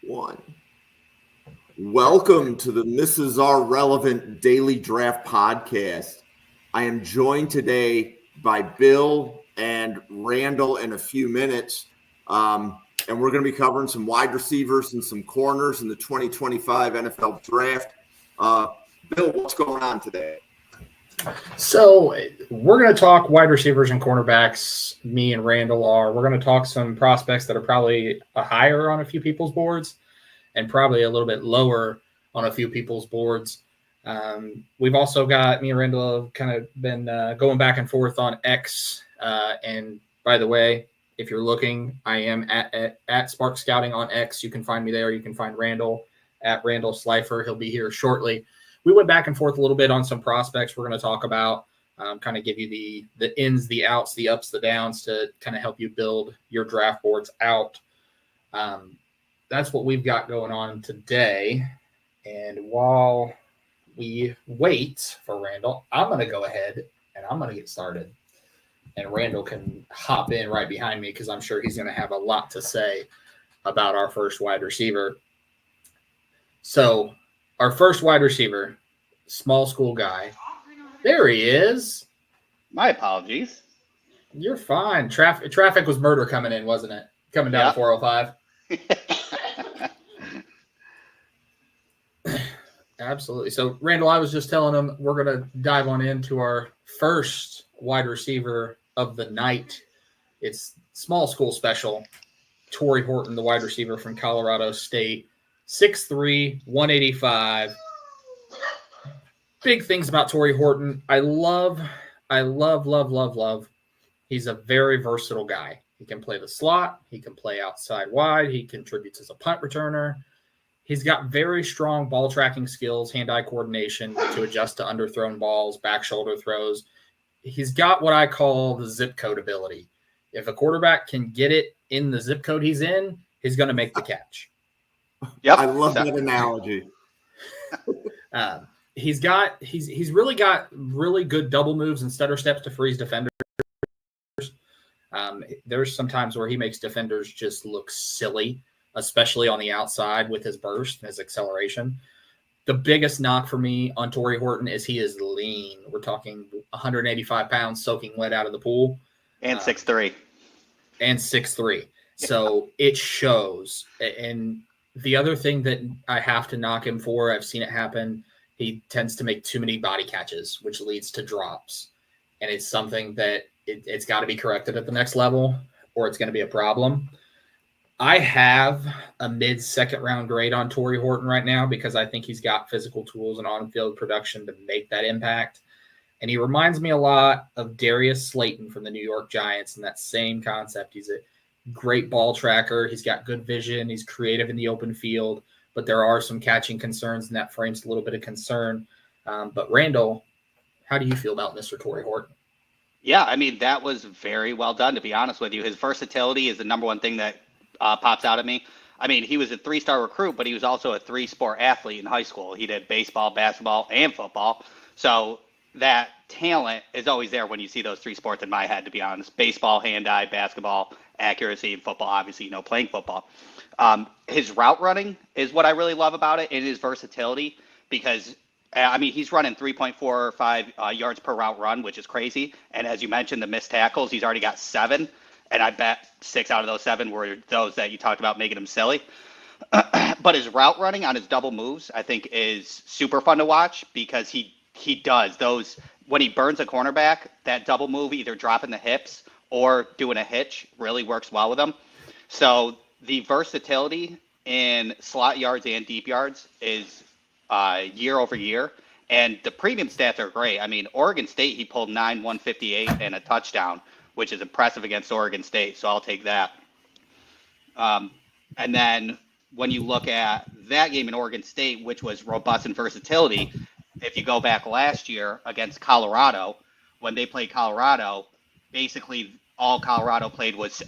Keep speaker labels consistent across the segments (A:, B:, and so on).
A: One. Welcome to the Mrs. R Relevant Daily Draft Podcast. I am joined today by Bill and Randall in a few minutes. And we're going to be covering some wide receivers and some corners in the 2025 NFL Draft. Bill, what's going on today?
B: So we're going to talk wide receivers and cornerbacks. Me and Randall are. We're going to talk some prospects that are probably higher on a few people's boards and probably a little bit lower on a few people's boards. We've also got, me and Randall have kind of been going back and forth on X. And by the way, if you're looking, I am at Spark Scouting on X. You can find me there. You can find Randall at Randall Slifer. He'll be here shortly. We went back and forth a little bit on some prospects we're going to talk about, kind of give you the ins, the outs, the ups, the downs to kind of help you build your draft boards out. That's what we've got going on today. And while we wait for Randall, I'm going to go ahead and I'm going to get started. And Randall can hop in right behind me because I'm sure he's going to have a lot to say about our first wide receiver. So our first wide receiver, small school guy. There he is.
C: My apologies.
B: You're fine. Traffic was murder coming in, wasn't it? Coming down 405. Absolutely. So, Randall, I was just telling him we're going to dive on into our first wide receiver of the night. It's small school special. Tory Horton, the wide receiver from Colorado State. 6'3", 185. Big things about Tory Horton. I love. He's a very versatile guy. He can play the slot. He can play outside wide. He contributes as a punt returner. He's got very strong ball tracking skills, hand-eye coordination to adjust to underthrown balls, back shoulder throws. He's got what I call the zip code ability. If a quarterback can get it in the zip code he's in, he's going to make the catch.
A: Yep, I love that analogy.
B: He's really got really good double moves and stutter steps to freeze defenders. There's some times where he makes defenders just look silly, especially on the outside with his burst and his acceleration. The biggest knock for me on Tory Horton is he is lean. We're talking 185 pounds soaking wet out of the pool.
C: And 6'3".
B: And 6'3". So it shows. And the other thing that I have to knock him for, I've seen it happen, he tends to make too many body catches, which leads to drops. And it's something that it's got to be corrected at the next level or it's going to be a problem. I have a mid-second round grade on Tory Horton right now because I think he's got physical tools and on-field production to make that impact. And he reminds me a lot of Darius Slayton from the New York Giants in that same concept. He's a great ball tracker. He's got good vision. He's creative in the open field, but there are some catching concerns, and that frames a little bit of concern. But Randall, how do you feel about Mr. Tory Horton?
C: Yeah, I mean, that was very well done, to be honest with you. His versatility is the number one thing that pops out at me. I mean, he was a 3-star recruit, but he was also a 3-sport athlete in high school. He did baseball, basketball, and football. So that talent is always there when you see those 3 sports in my head, to be honest. Baseball, hand-eye, basketball, accuracy, and football, obviously, playing football. His route running is what I really love about it, and his versatility, because, I mean, he's running 3.45 yards per route run, which is crazy. And as you mentioned, the missed tackles, he's already got 7. And I bet 6 out of those 7 were those that you talked about making him silly. But his route running on his double moves, I think, is super fun to watch because he does those. When he burns a cornerback, that double move, either dropping the hips or doing a hitch, really works well with him. So the versatility in slot yards and deep yards is year over year. And the premium stats are great. I mean, Oregon State, he pulled 158 and a touchdown, which is impressive against Oregon State. So I'll take that. And then when you look at that game in Oregon State, which was robust in versatility, if you go back last year against Colorado, when they played Colorado, basically all Colorado played was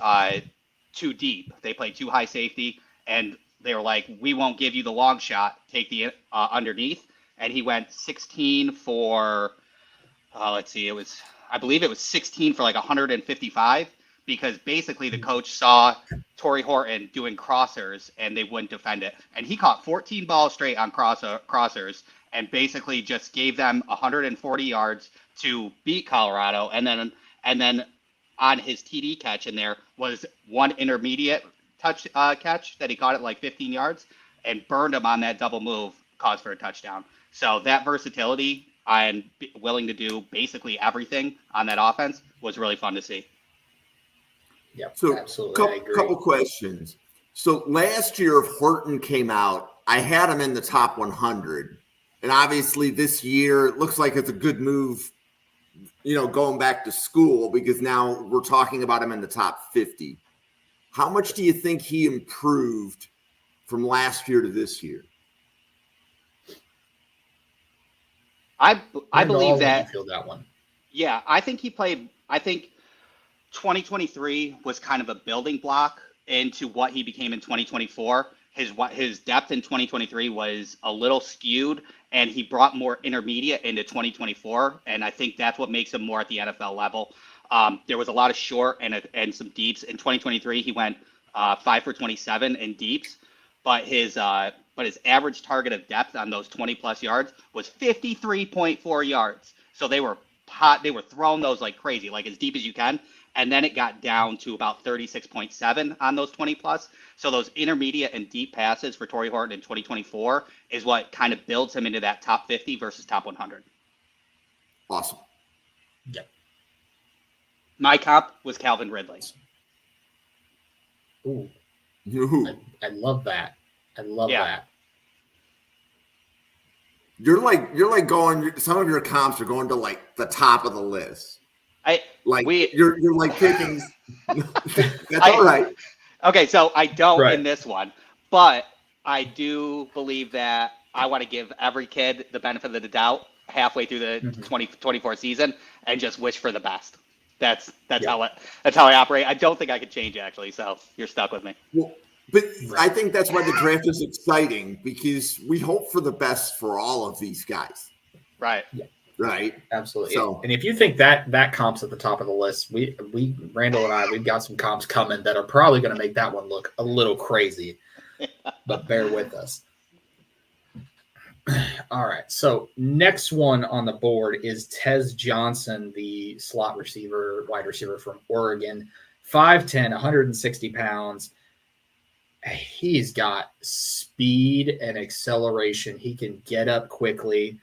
C: too deep. They played too high safety, and they were like, we won't give you the long shot, take the underneath. And he went 16 for, I believe it was 16 for like 155 because basically the coach saw Tory Horton doing crossers and they wouldn't defend it. And he caught 14 balls straight on crossers and basically just gave them 140 yards to beat Colorado. And then on his TD catch in there was one intermediate touch catch that he caught at like 15 yards and burned him on that double move, caused for a touchdown. So that versatility and willing to do basically everything on that offense was really fun to see.
B: Yeah,
A: so
B: absolutely. I agree.
A: Couple questions. So last year, if Horton came out, I had him in the top 100. And obviously this year, it looks like it's a good move, going back to school, because now we're talking about him in the top 50. How much do you think he improved from last year to this year?
C: I believe that.
B: I feel that one.
C: Yeah, I think he played. I think 2023 was kind of a building block into what he became in 2024. His depth in 2023 was a little skewed, and he brought more intermediate into 2024. And I think that's what makes him more at the NFL level. There was a lot of short and some deeps in 2023. He went 5 for 27 in deeps, but his average target of depth on those 20+ yards was 53.4 yards. So they were throwing those like crazy, like as deep as you can. And then it got down to about 36.7 on those 20+. So those intermediate and deep passes for Tory Horton in 2024 is what kind of builds him into that top 50 versus top 100.
A: Awesome.
B: Yep.
C: My comp was Calvin Ridley.
B: Ooh. I love that. I love that.
A: You're like going. Some of your comps are going to like the top of the list. You're like picking. That's all right.
C: Okay, so I don't in this one, but I do believe that I want to give every kid the benefit of the doubt halfway through the 2024 season and just wish for the best. That's how I operate. I don't think I could change actually. So you're stuck with me.
A: Well, but I think that's why the draft is exciting, because we hope for the best for all of these guys.
C: Right.
B: Yeah.
A: Right.
B: Absolutely.
A: So,
B: and if you think that comp's at the top of the list, we Randall and I, we've got some comps coming that are probably going to make that one look a little crazy, but bear with us. All right. So next one on the board is Tez Johnson, the slot receiver, wide receiver from Oregon, 5'10", 160 pounds. He's got speed and acceleration. He can get up quickly.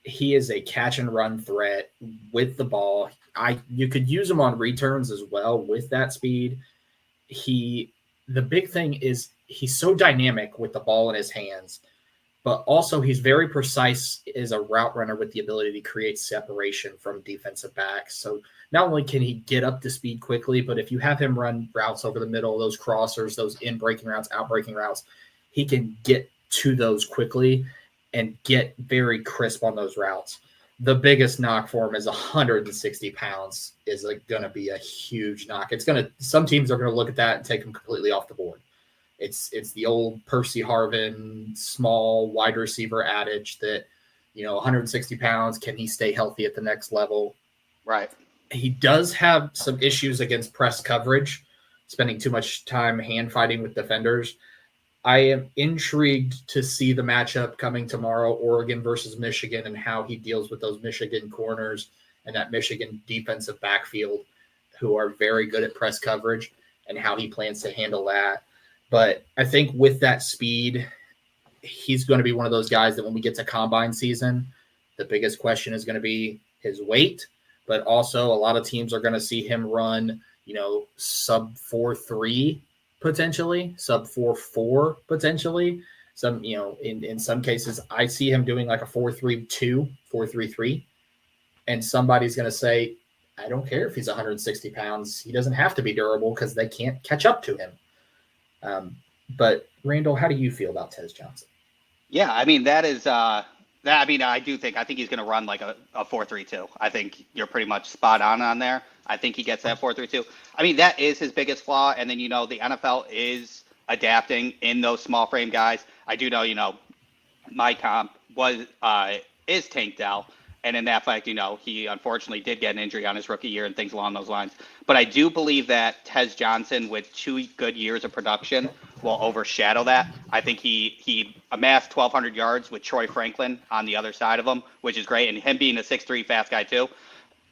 B: He is a catch and run threat with the ball. You could use him on returns as well with that speed. The big thing is he's so dynamic with the ball in his hands, but also he's very precise as a route runner with the ability to create separation from defensive backs. So not only can he get up to speed quickly, but if you have him run routes over the middle, those crossers, those in-breaking routes, out-breaking routes, he can get to those quickly and get very crisp on those routes. The biggest knock for him is 160 pounds is going to be a huge knock. Some teams are going to look at that and take him completely off the board. It's the old Percy Harvin small wide receiver adage that, 160 pounds, can he stay healthy at the next level?
C: Right.
B: He does have some issues against press coverage, spending too much time hand fighting with defenders. I am intrigued to see the matchup coming tomorrow, Oregon versus Michigan, and how he deals with those Michigan corners and that Michigan defensive backfield who are very good at press coverage, and how he plans to handle that. But I think with that speed, he's going to be one of those guys that when we get to combine season, the biggest question is going to be his weight, but also a lot of teams are going to see him run, sub 4.3 potentially, sub 4.4 potentially. Some, in some cases, I see him doing like a 4.32, 4.33, and somebody's going to say, I don't care if he's 160 pounds. He doesn't have to be durable because they can't catch up to him. But Randall, how do you feel about Tez Johnson?
C: Yeah, I mean, I think he's going to run like a 4.32. I think you're pretty much spot on there. I think he gets that 4.32. I mean, that is his biggest flaw. And then, the NFL is adapting in those small frame guys. I do know, my comp is Tank Dell. And in that fact, he unfortunately did get an injury on his rookie year and things along those lines. But I do believe that Tez Johnson, with 2 good years of production, will overshadow that. I think he amassed 1,200 yards with Troy Franklin on the other side of him, which is great. And him being a 6'3" fast guy too,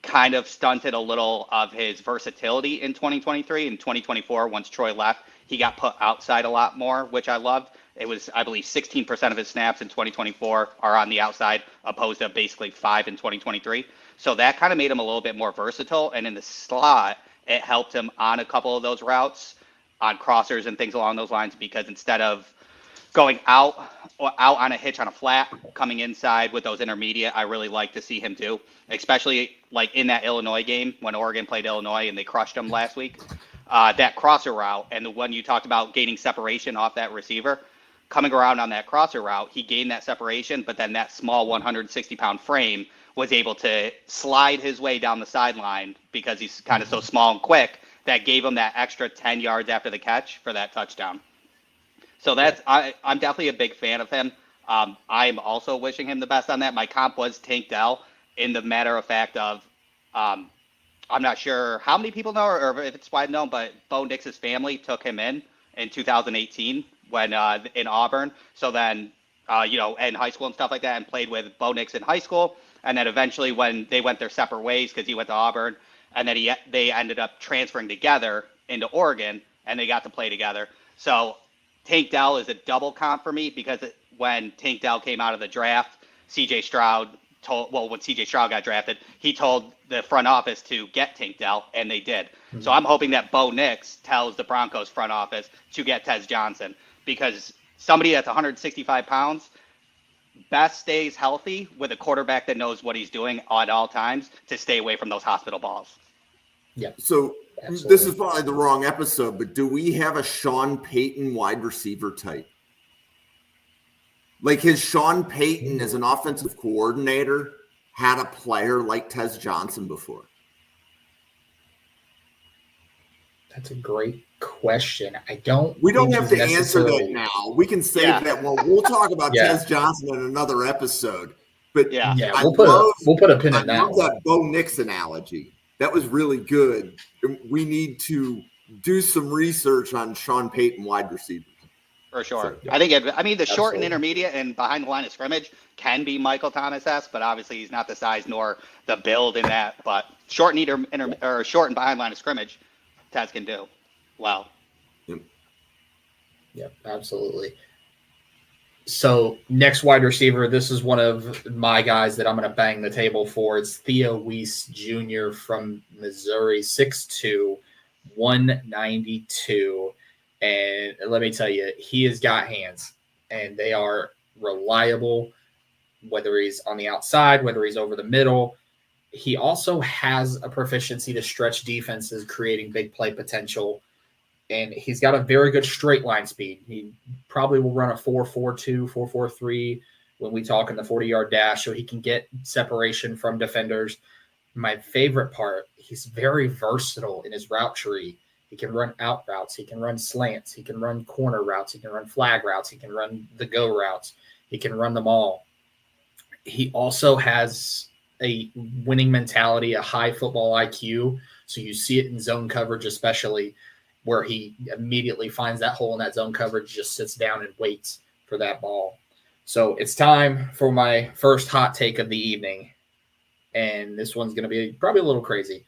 C: kind of stunted a little of his versatility in 2023. In 2024, once Troy left, he got put outside a lot more, which I loved. It was, I believe, 16% of his snaps in 2024 are on the outside, opposed to basically 5 in 2023. So that kind of made him a little bit more versatile. And in the slot, it helped him on a couple of those routes, on crossers and things along those lines, because instead of going out on a hitch on a flat, coming inside with those intermediate, I really like to see him do, especially like in that Illinois game when Oregon played Illinois and they crushed them last week. That crosser route and the one you talked about gaining separation off that receiver, coming around on that crosser route, he gained that separation, but then that small 160-pound frame was able to slide his way down the sideline because he's kind of so small and quick that gave him that extra 10 yards after the catch for that touchdown. So I'm definitely a big fan of him. I'm also wishing him the best on that. My comp was Tank Dell, in the matter of fact of, I'm not sure how many people know or if it's wide known, but Bo Nix's family took him in 2018 when in Auburn. So then, in high school and stuff like that, and played with Bo Nix in high school. And then eventually when they went their separate ways, because he went to Auburn, and then they ended up transferring together into Oregon, and they got to play together. So Tank Dell is a double comp for me because when Tank Dell came out of the draft, when CJ Stroud got drafted, he told the front office to get Tank Dell, and they did. Mm-hmm. So I'm hoping that Bo Nix tells the Broncos front office to get Tez Johnson, because somebody that's 165 pounds best stays healthy with a quarterback that knows what he's doing at all times to stay away from those hospital balls.
B: Yeah.
A: So absolutely. This is probably the wrong episode, but do we have a Sean Payton wide receiver type? Like, has Sean Payton as an offensive coordinator had a player like Tez Johnson before?
B: That's a great question.
A: We don't have to answer that now. We can save that one. We'll talk about Tez Johnson in another episode. But
B: we'll put a pin in that. I love
A: that Bo Nix analogy. That was really good. We need to do some research on Sean Payton wide receivers.
C: For sure. So, I think the short and intermediate and behind the line of scrimmage can be Michael Thomas-esque, but obviously he's not the size nor the build in that. But short and short and behind line of scrimmage, Tez can do well.
B: Yep, absolutely. So next wide receiver, this is one of my guys that I'm going to bang the table for. It's Theo Wease Jr. from Missouri, 6'2", 192. And let me tell you, he has got hands, and they are reliable, whether he's on the outside, whether he's over the middle. He also has a proficiency to stretch defenses, creating big play potential. And he's got a very good straight line speed. He probably will run a 4.42, 4.43 when we talk in the 40-yard dash, so he can get separation from defenders. My favorite part, he's very versatile in his route tree. He can run out routes. He can run slants. He can run corner routes. He can run flag routes. He can run the go routes. He can run them all. He also has a winning mentality, a high football IQ. So you see it in zone coverage, especially, where he immediately finds that hole in that zone coverage, just sits down and waits for that ball. So it's time for my first hot take of the evening. And this one's going to be probably a little crazy.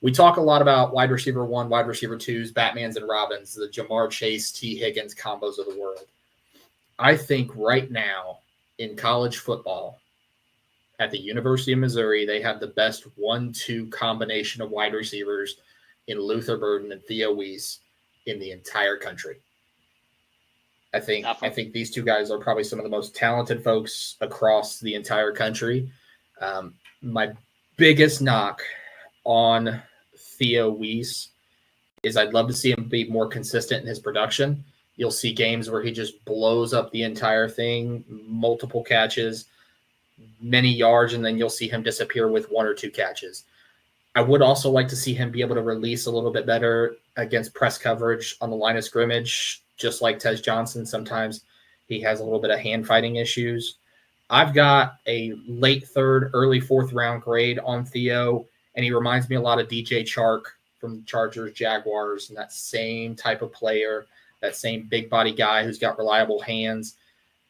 B: We talk a lot about wide receiver 1, wide receiver 2s, Batmans and Robins, the Jamar Chase, T. Higgins combos of the world. I think right now in college football at the University of Missouri, they have the best 1-2 combination of wide receivers in Luther Burden and Theo Wease in the entire country. I think these two guys are probably some of the most talented folks across the entire country. My biggest knock on Theo Wease is I'd love to see him be more consistent in his production. You'll see games where he just blows up the entire thing, multiple catches, many yards, and then you'll see him disappear with 1 or 2 catches. I would also like to see him be able to release a little bit better against press coverage on the line of scrimmage, just like Tez Johnson. Sometimes he has a little bit of hand fighting issues. I've got a late third, early fourth round grade on Theo, and he reminds me a lot of DJ Chark from Chargers, Jaguars, and that same type of player, that same big body guy who's got reliable hands,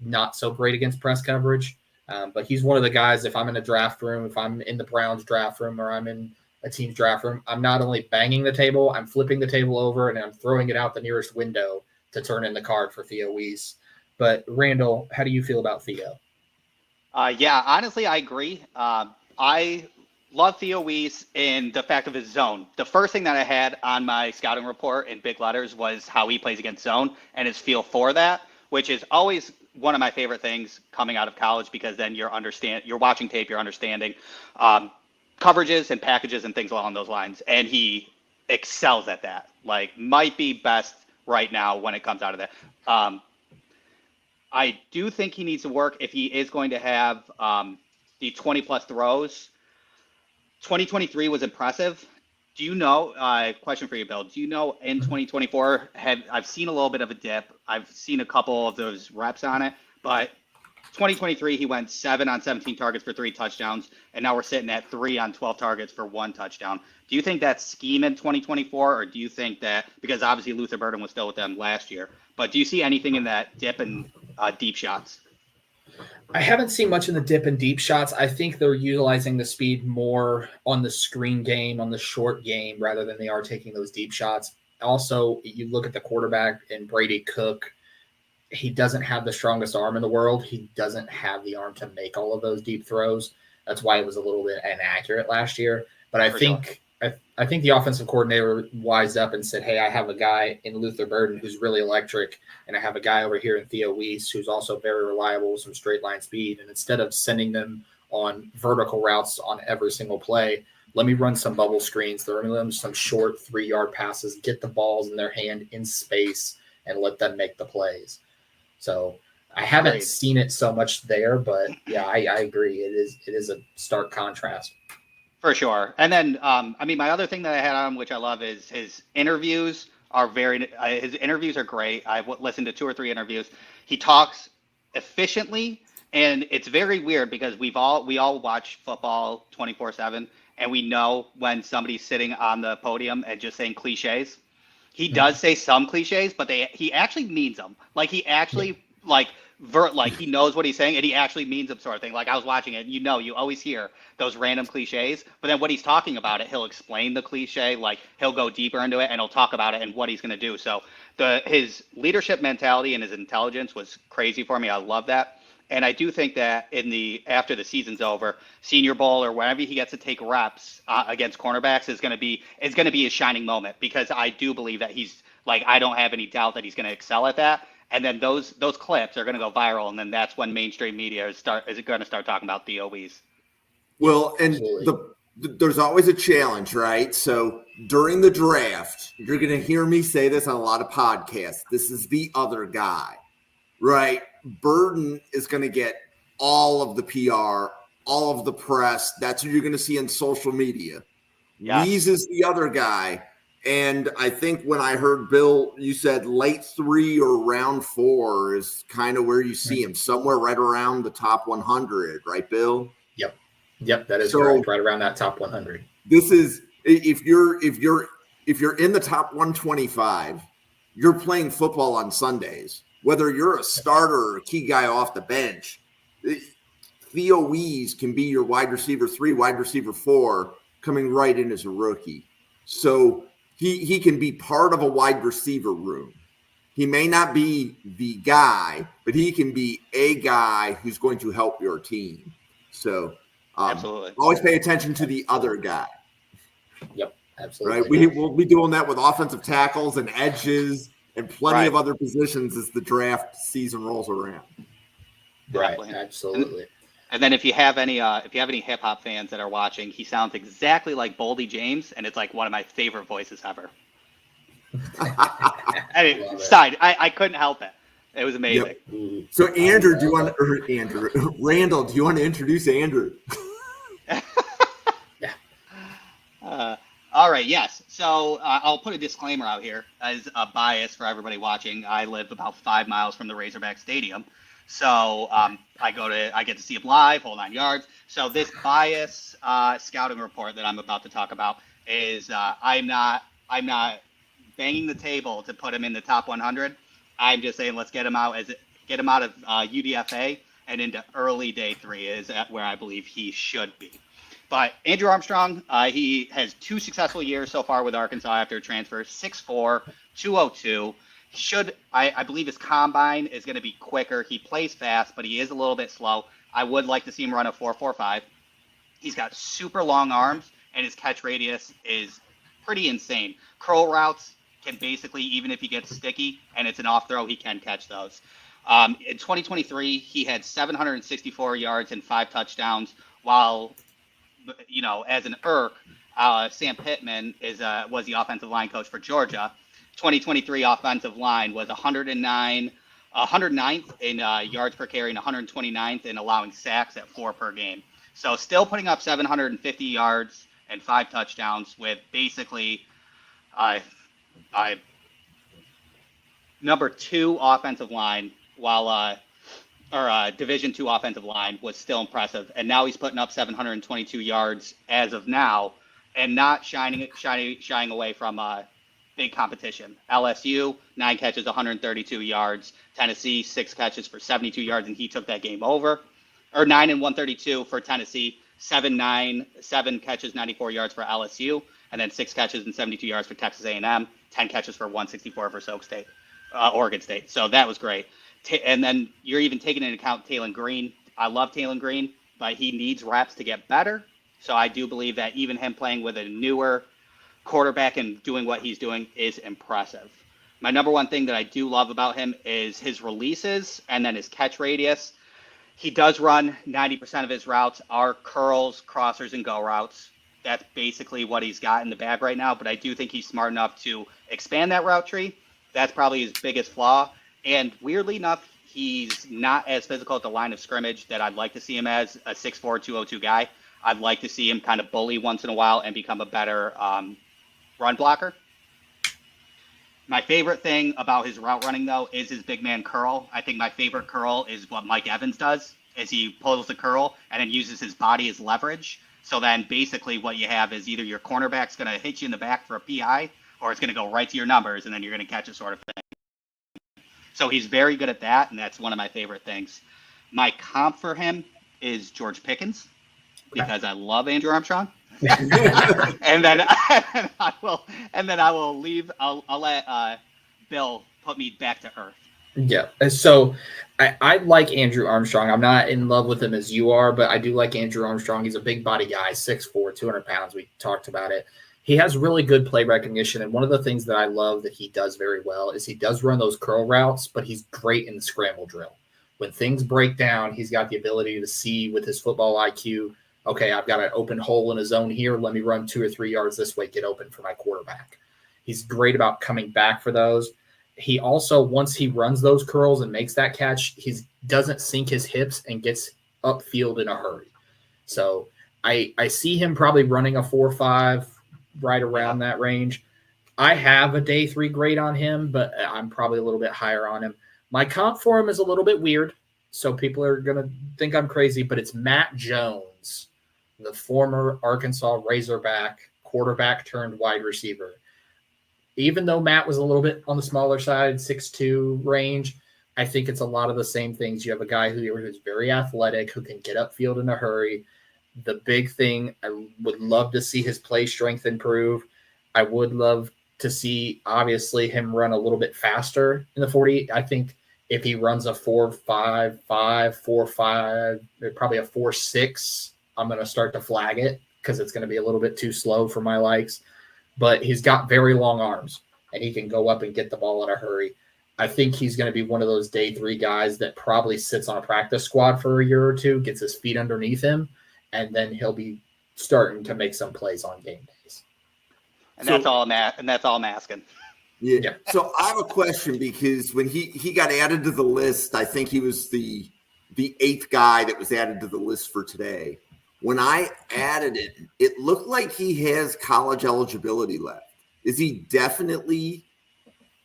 B: not so great against press coverage. But he's one of the guys, if I'm in a draft room, if I'm in the Browns draft room or I'm in a team's draft room, I'm not only banging the table, I'm flipping the table over and I'm throwing it out the nearest window to turn in the card for Theo Wease. But Randall, how do you feel about Theo?
C: Yeah, honestly, I agree. I love Theo Wease in the fact of his zone. The first thing that I had on my scouting report in big letters was how he plays against zone and his feel for that, which is always one of my favorite things coming out of college, because then you're watching tape, you're understanding coverages and packages and things along those lines. And he excels at that. Like, might be best right now when it comes out of that. I do think he needs to work if he is going to have the 20 plus throws. 2023 was impressive. Do you know, question for you, Bill, do you know in 2024, I've seen a little bit of a dip. I've seen a couple of those reps on it, but 2023, he went 7 on 17 targets for 3 touchdowns, and now we're sitting at 3 on 12 targets for 1 touchdown. Do you think that's scheme in 2024, or do you think that, because obviously Luther Burden was still with them last year, but do you see anything in that dip and deep shots?
B: I haven't seen much in the dip and deep shots. I think they're utilizing the speed more on the screen game, on the short game, rather than they are taking those deep shots. Also, you look at the quarterback and Brady Cook, he doesn't have the strongest arm in the world. He doesn't have the arm to make all of those deep throws. That's why it was a little bit inaccurate last year. But I think the offensive coordinator wised up and said, hey, I have a guy in Luther Burden who's really electric, and I have a guy over here in Theo Wease who's also very reliable with some straight line speed. And instead of sending them on vertical routes on every single play, let me run some bubble screens, throw them some short 3-yard passes, get the balls in their hand in space, and let them make the plays. So I haven't seen it so much there, but yeah, I agree. It is a stark contrast.
C: For sure. And then, my other thing that I had on, which I love, is his interviews are his interviews are great. I've listened to 2 or 3 interviews. He talks efficiently, and it's very weird because we all watch football 24/7, and we know when somebody's sitting on the podium and just saying cliches. He does say some cliches, but he actually means them. Like, he actually he knows what he's saying, and he actually means them, sort of thing. Like, I was watching it, you always hear those random cliches, but then when he's talking about it, he'll explain the cliche, like he'll go deeper into it, and he'll talk about it and what he's going to do. So his leadership mentality and his intelligence was crazy for me. I love that. And I do think that after the season's over, Senior Bowl or whenever he gets to take reps against cornerbacks is going to be his shining moment, because I do believe that he's I don't have any doubt that he's going to excel at that. And then those clips are going to go viral, and then that's when mainstream media is going to start talking about Theo Wease.
A: Well, and there's always a challenge, right? So during the draft, you're going to hear me say this on a lot of podcasts. This is the other guy, right? Burden is going to get all of the PR, all of the press. That's what you're going to see in social media. Yes. Wease is the other guy. And I think when I heard Bill, you said late 3 or round 4 is kind of where you see him, somewhere right around the top 100, right, Bill?
B: Yep, that is correct, right around that top 100.
A: This is if you're in the top 125, you're playing football on Sundays. Whether you're a starter or a key guy off the bench, Theo Wease can be your wide receiver 3, wide receiver 4, coming right in as a rookie. So he can be part of a wide receiver room. He may not be the guy, but he can be a guy who's going to help your team. So
C: absolutely,
A: always pay attention to the other guy.
B: Yep, absolutely.
A: Right, we'll be doing that with offensive tackles and edges and plenty of other positions as the draft season rolls around.
B: Right, absolutely.
C: And then if you have any hip hop fans that are watching, he sounds exactly like Boldy James, and it's like one of my favorite voices ever. I couldn't help it. It was amazing.
A: Yep. So Randall, do you want to introduce Andrew?
C: All right. right. Yes. So I'll put a disclaimer out here as a bias for everybody watching. I live about 5 miles from the Razorback Stadium. So I get to see him live, whole 9 yards. So this bias scouting report that I'm about to talk about is I'm not banging the table to put him in the top 100. I'm just saying let's get him out of UDFA and into early day 3 is at where I believe he should be. But Andrew Armstrong, he has 2 successful years so far with Arkansas after transfer, 6'4", 202. I believe his combine is going to be quicker. He plays fast, but he is a little bit slow. I would like to see him run a 4.45. He's got super long arms, and his catch radius is pretty insane. Curl routes can basically, even if he gets sticky and it's an off throw, he can catch those. In 2023, he had 764 yards and 5 touchdowns, while, as an IRK, Sam Pittman was the offensive line coach for Georgia. 2023 offensive line was 109th in yards per carry and 129th in allowing sacks at 4 per game. So still putting up 750 yards and 5 touchdowns with basically number 2 offensive line, while Division II offensive line was still impressive. And now he's putting up 722 yards as of now, and not shying away from big competition. LSU, 9 catches, 132 yards. Tennessee, 6 catches for 72 yards, and he took that game over. Or 9 and 132 for Tennessee, 7 catches, 94 yards for LSU, and then 6 catches and 72 yards for Texas A&M, 10 catches for 164 for Oregon State. So that was great. And then you're even taking into account Taylen Green. I love Taylen Green, but he needs reps to get better. So I do believe that even him playing with a newer quarterback and doing what he's doing is impressive. My number one thing that I do love about him is his releases and then his catch radius. He does run 90% of his routes are curls, crossers, and go routes. That's basically what he's got in the bag right now, but I do think he's smart enough to expand that route tree. That's probably his biggest flaw. And weirdly enough, he's not as physical at the line of scrimmage that I'd like to see him as, a 6'4", 202 guy. I'd like to see him kind of bully once in a while and become a better run blocker. My favorite thing about his route running, though, is his big man curl. I think my favorite curl is what Mike Evans does, is he pulls the curl and then uses his body as leverage. So then basically what you have is either your cornerback's going to hit you in the back for a PI, or it's going to go right to your numbers, and then you're going to catch it, sort of thing. So he's very good at that, and that's one of my favorite things. My comp for him is George Pickens, because I love Andrew Armstrong. and then I will let Bill put me back to earth.
B: Yeah. So I like Andrew Armstrong. I'm not in love with him as you are, but I do like Andrew Armstrong. He's a big body guy, 6'4", 200 pounds. We talked about it. He has really good play recognition, and one of the things that I love that he does very well is he does run those curl routes, but he's great in the scramble drill. When things break down, he's got the ability to see with his football IQ, okay, I've got an open hole in a zone here. Let me run 2 or 3 yards this way, get open for my quarterback. He's great about coming back for those. He also, once he runs those curls and makes that catch, he doesn't sink his hips and gets upfield in a hurry. So I see him probably running a 4.5, right around that range. I have a day 3 grade on him, but I'm probably a little bit higher on him. My comp for him is a little bit weird, so people are going to think I'm crazy, but it's Matt Jones, the former Arkansas Razorback quarterback turned wide receiver. Even though Matt was a little bit on the smaller side, 6'2" range, I think it's a lot of the same things. You have a guy who's very athletic, who can get upfield in a hurry. The big thing, I would love to see his play strength improve. I would love to see, obviously, him run a little bit faster in the 40. I think if he runs a 4.55, 4.5, probably a 4.6, I'm going to start to flag it because it's going to be a little bit too slow for my likes. But he's got very long arms, and he can go up and get the ball in a hurry. I think he's going to be one of those day 3 guys that probably sits on a practice squad for a year or two, gets his feet underneath him, and then he'll be starting to make some plays on game days.
C: And that's all I'm asking.
A: Yeah. So I have a question, because when he got added to the list, I think he was the 8th guy that was added to the list for today. when I added it, it looked like he has college eligibility left. Is he definitely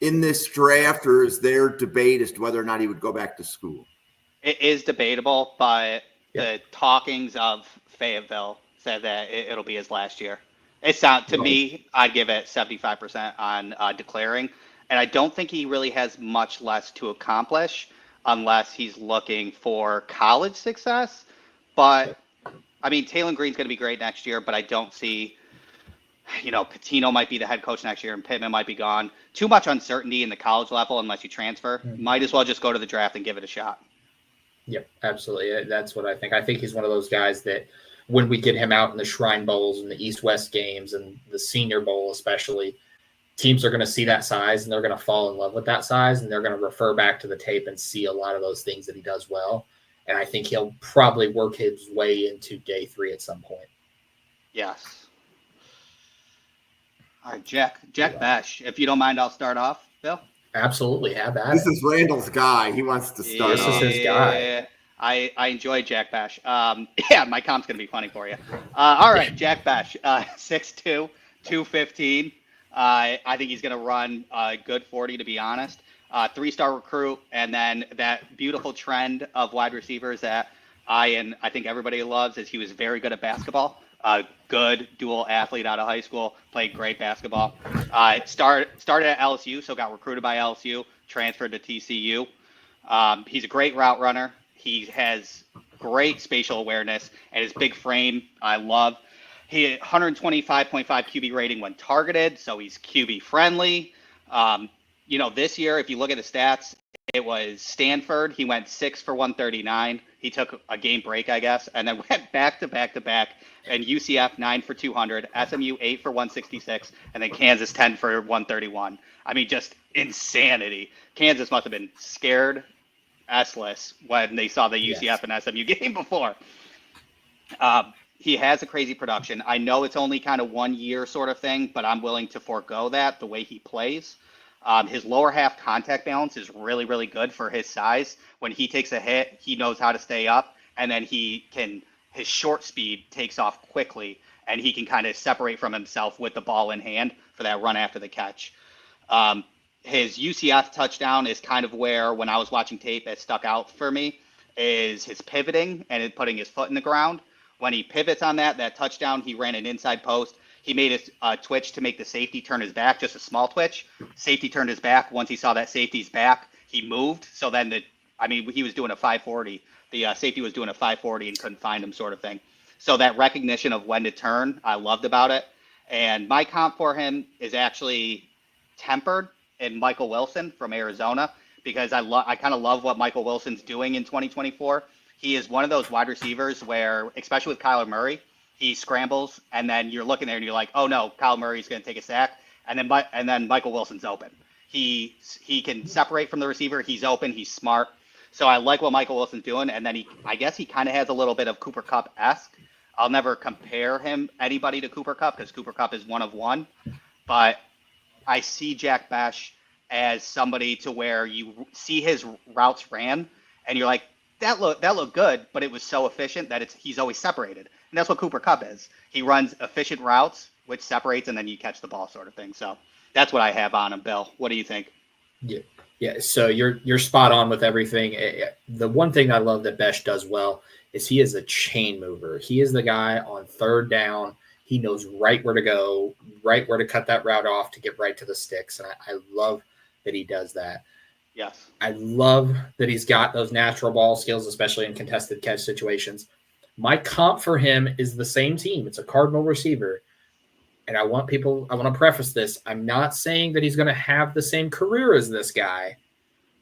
A: in this draft, or is there debate as to whether or not he would go back to school?
C: It is debatable, but the talkings of Fayetteville said that it'll be his last year. It's not, to me, I'd give it 75% on declaring. And I don't think he really has much less to accomplish unless he's looking for college success. But, I mean, Taylor Green's going to be great next year, but I don't see, Patino might be the head coach next year and Pittman might be gone. Too much uncertainty in the college level unless you transfer. Might as well just go to the draft and give it a shot.
B: Yep, absolutely. That's what I think. I think he's one of those guys that when we get him out in the Shrine Bowls and the East-West games and the Senior Bowl especially, teams are going to see that size and they're going to fall in love with that size and they're going to refer back to the tape and see a lot of those things that he does well. And I think he'll probably work his way into day 3 at some point.
C: Yes. All right, Jack Bech, if you don't mind, I'll start off, Bill.
B: Absolutely, have at
A: This
B: it.
A: is Randall's guy. He wants to start.
B: This is his guy.
C: I enjoy Jack Bech. Yeah, my comp's going to be funny for you. All right, Jack Bech, 6'2", 215. I think he's going to run a good 40, to be honest. 3-star recruit, and then that beautiful trend of wide receivers that I think everybody loves is he was very good at basketball. Good dual athlete out of high school, played great basketball. Started at LSU, so got recruited by LSU, transferred to TCU. He's a great route runner. He has great spatial awareness, and his big frame I love. He had 125.5 QB rating when targeted, so he's QB friendly. This year, if you look at the stats, it was Stanford. He went 6 for 139. He took a game break, I guess, and then went back to back to back. And UCF 9 for 200, SMU 8 for 166, and then Kansas 10 for 131. I mean, just insanity. Kansas must have been scared S-less when they saw the UCF and SMU game before. He has a crazy production. I know it's only kind of 1 year sort of thing, but I'm willing to forego that the way he plays. His lower half contact balance is really, really good for his size. When he takes a hit, he knows how to stay up, and then his short speed takes off quickly, and he can kind of separate from himself with the ball in hand for that run after the catch. His UCF touchdown is kind of where, when I was watching tape, it stuck out for me, is his pivoting and putting his foot in the ground. When he pivots on that touchdown, he ran an inside post. He made a twitch to make the safety turn his back, just a small twitch. Safety turned his back. Once he saw that safety's back, he moved. So then he was doing a 540. The safety was doing a 540 and couldn't find him, sort of thing. So that recognition of when to turn, I loved about it. And my comp for him is actually tempered in Michael Wilson from Arizona, because I kind of love what Michael Wilson's doing in 2024. He is one of those wide receivers where, especially with Kyler Murray, he scrambles, and then you're looking there and you're like, oh no, Kyler Murray's going to take a sack, and then Michael Wilson's open. He can separate from the receiver. He's open. He's smart. So I like what Michael Wilson's doing, and then I guess he kind of has a little bit of Cooper Kupp-esque. I'll never compare anybody to Cooper Kupp, because Cooper Kupp is one of one, but I see Jack Bech as somebody to where you see his routes ran, and you're like, that looked good, but it was so efficient that he's always separated, and that's what Cooper Kupp is. He runs efficient routes, which separates, and then you catch the ball, sort of thing. So that's what I have on him. Bill, what do you think?
B: Yeah. So you're spot on with everything. The one thing I love that Bech does well is he is a chain mover. He is the guy on third down. He knows right where to go, right where to cut that route off to get right to the sticks. And I love that he does that.
C: Yes.
B: I love that he's got those natural ball skills, especially in contested catch situations. My comp for him is the same team. It's a Cardinal receiver. And I want to preface this. I'm not saying that he's going to have the same career as this guy,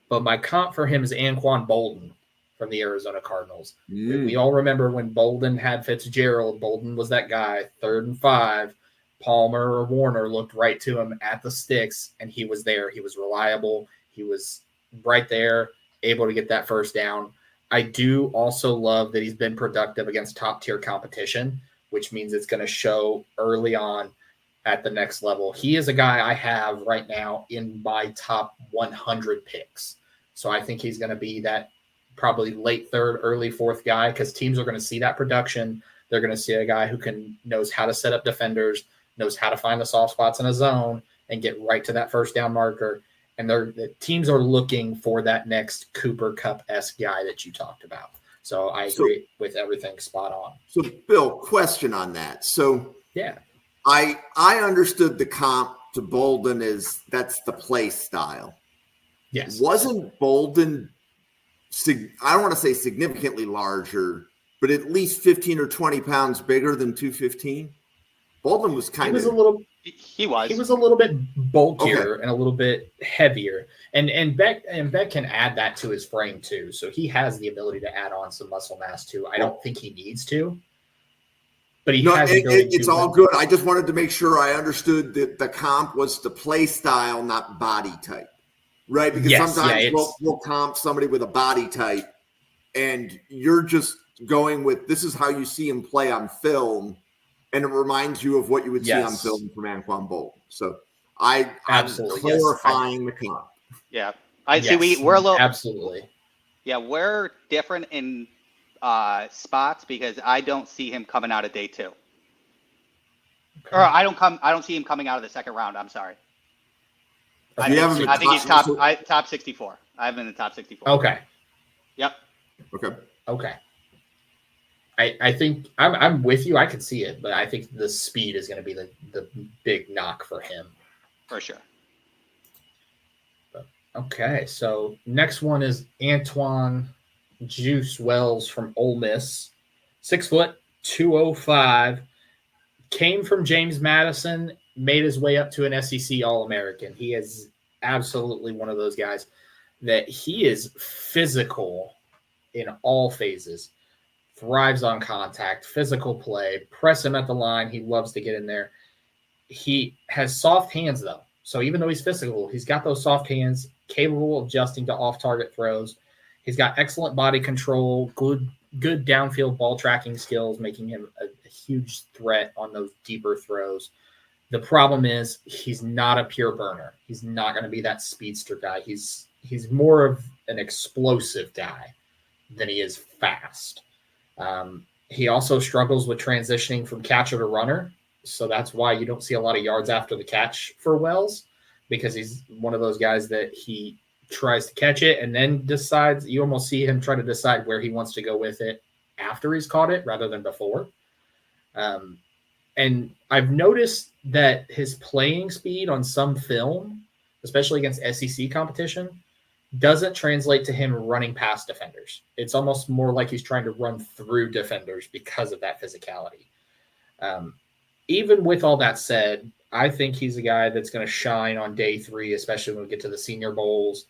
B: but my comp for him is Antwayne Bolden from the Arizona Cardinals. We all remember when Bolden had Fitzgerald. Bolden was that guy, 3rd and 5. Palmer or Warner looked right to him at the sticks, and he was there. He was reliable. He was right there, able to get that first down. I do also love that he's been productive against top-tier competition, which means it's going to show early on at the next level. He is a guy I have right now in my top 100 picks. So I think he's going to be that probably late 3rd, early 4th guy, because teams are going to see that production. They're going to see a guy who knows how to set up defenders, knows how to find the soft spots in a zone and get right to that first down marker. And the teams are looking for that next Cooper Kupp-esque guy that you talked about. So I agree with everything spot on.
A: So, Bill, question on that. So,
B: yeah,
A: I understood the comp to Bolden is that's the play style.
B: Yes.
A: Wasn't Bolden, I don't want to say significantly larger, but at least 15 or 20 pounds bigger than 215? Bolden was kind of.
C: He was
B: a little bit bulkier and a little bit heavier. And Bech can add that to his frame too. So he has the ability to add on some muscle mass too. I don't think he needs to. But he has the ability
A: it's all good. I just wanted to make sure I understood that the comp was the play style, not body type. Right? Because sometimes we'll comp somebody with a body type and you're just going with this is how you see him play on film. And it reminds you of what you would see on film from Antwayne Wells. So I'm clarifying the comp.
C: Yeah. I see we're a little
B: absolutely.
C: Yeah, we're different in spots because I don't see him coming out of day 2. Okay. Or I don't see him coming out of the second round. I'm sorry. I think he's top 64. I have him in the top 64.
B: Okay.
C: Yep.
B: Okay. I think I'm with you. I can see it, but I think the speed is going to be the big knock for him.
C: For sure.
B: Okay, so next one is Antwayne Juice Wells from Ole Miss. 6 foot, 205. Came from James Madison, made his way up to an SEC All-American. He is absolutely one of those guys that he is physical in all phases. Thrives on contact, physical play, press him at the line. He loves to get in there. He has soft hands, though. So even though he's physical, he's got those soft hands, capable of adjusting to off-target throws. He's got excellent body control, good downfield ball tracking skills, making him a huge threat on those deeper throws. The problem is he's not a pure burner. He's not going to be that speedster guy. He's more of an explosive guy than he is fast. He also struggles with transitioning from catcher to runner. So that's why you don't see a lot of yards after the catch for Wells, because he's one of those guys that he tries to catch it and then decides. You almost see him try to decide where he wants to go with it after he's caught it rather than before. And I've noticed that his playing speed on some film, especially against SEC competition, doesn't translate to him running past defenders. It's almost more like he's trying to run through defenders because of that physicality. Even with all that said, I think he's a guy that's going to shine on day 3, especially when we get to the Senior Bowls,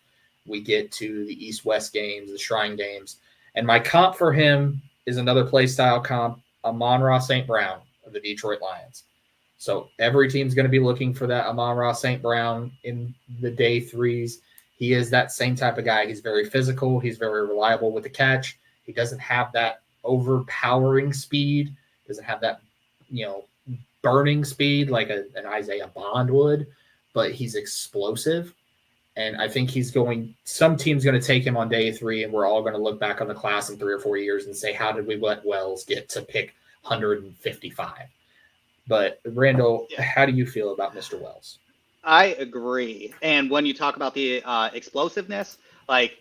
B: we get to the East-West games, the Shrine games. And my comp for him is another play style comp, Amon-Ra St. Brown of the Detroit Lions. So every team's going to be looking for that Amon-Ra St. Brown in the day 3s. He is that same type of guy. He's very physical. He's very reliable with the catch. He doesn't have that overpowering speed. Doesn't have that, burning speed like an Isaiah Bond would, but he's explosive. And I think some team's going to take him on day 3, and we're all going to look back on the class in 3 or 4 years and say, how did we let Wells get to pick 155? But Randall, how do you feel about Mr. Wells?
C: I agree. And when you talk about the explosiveness, like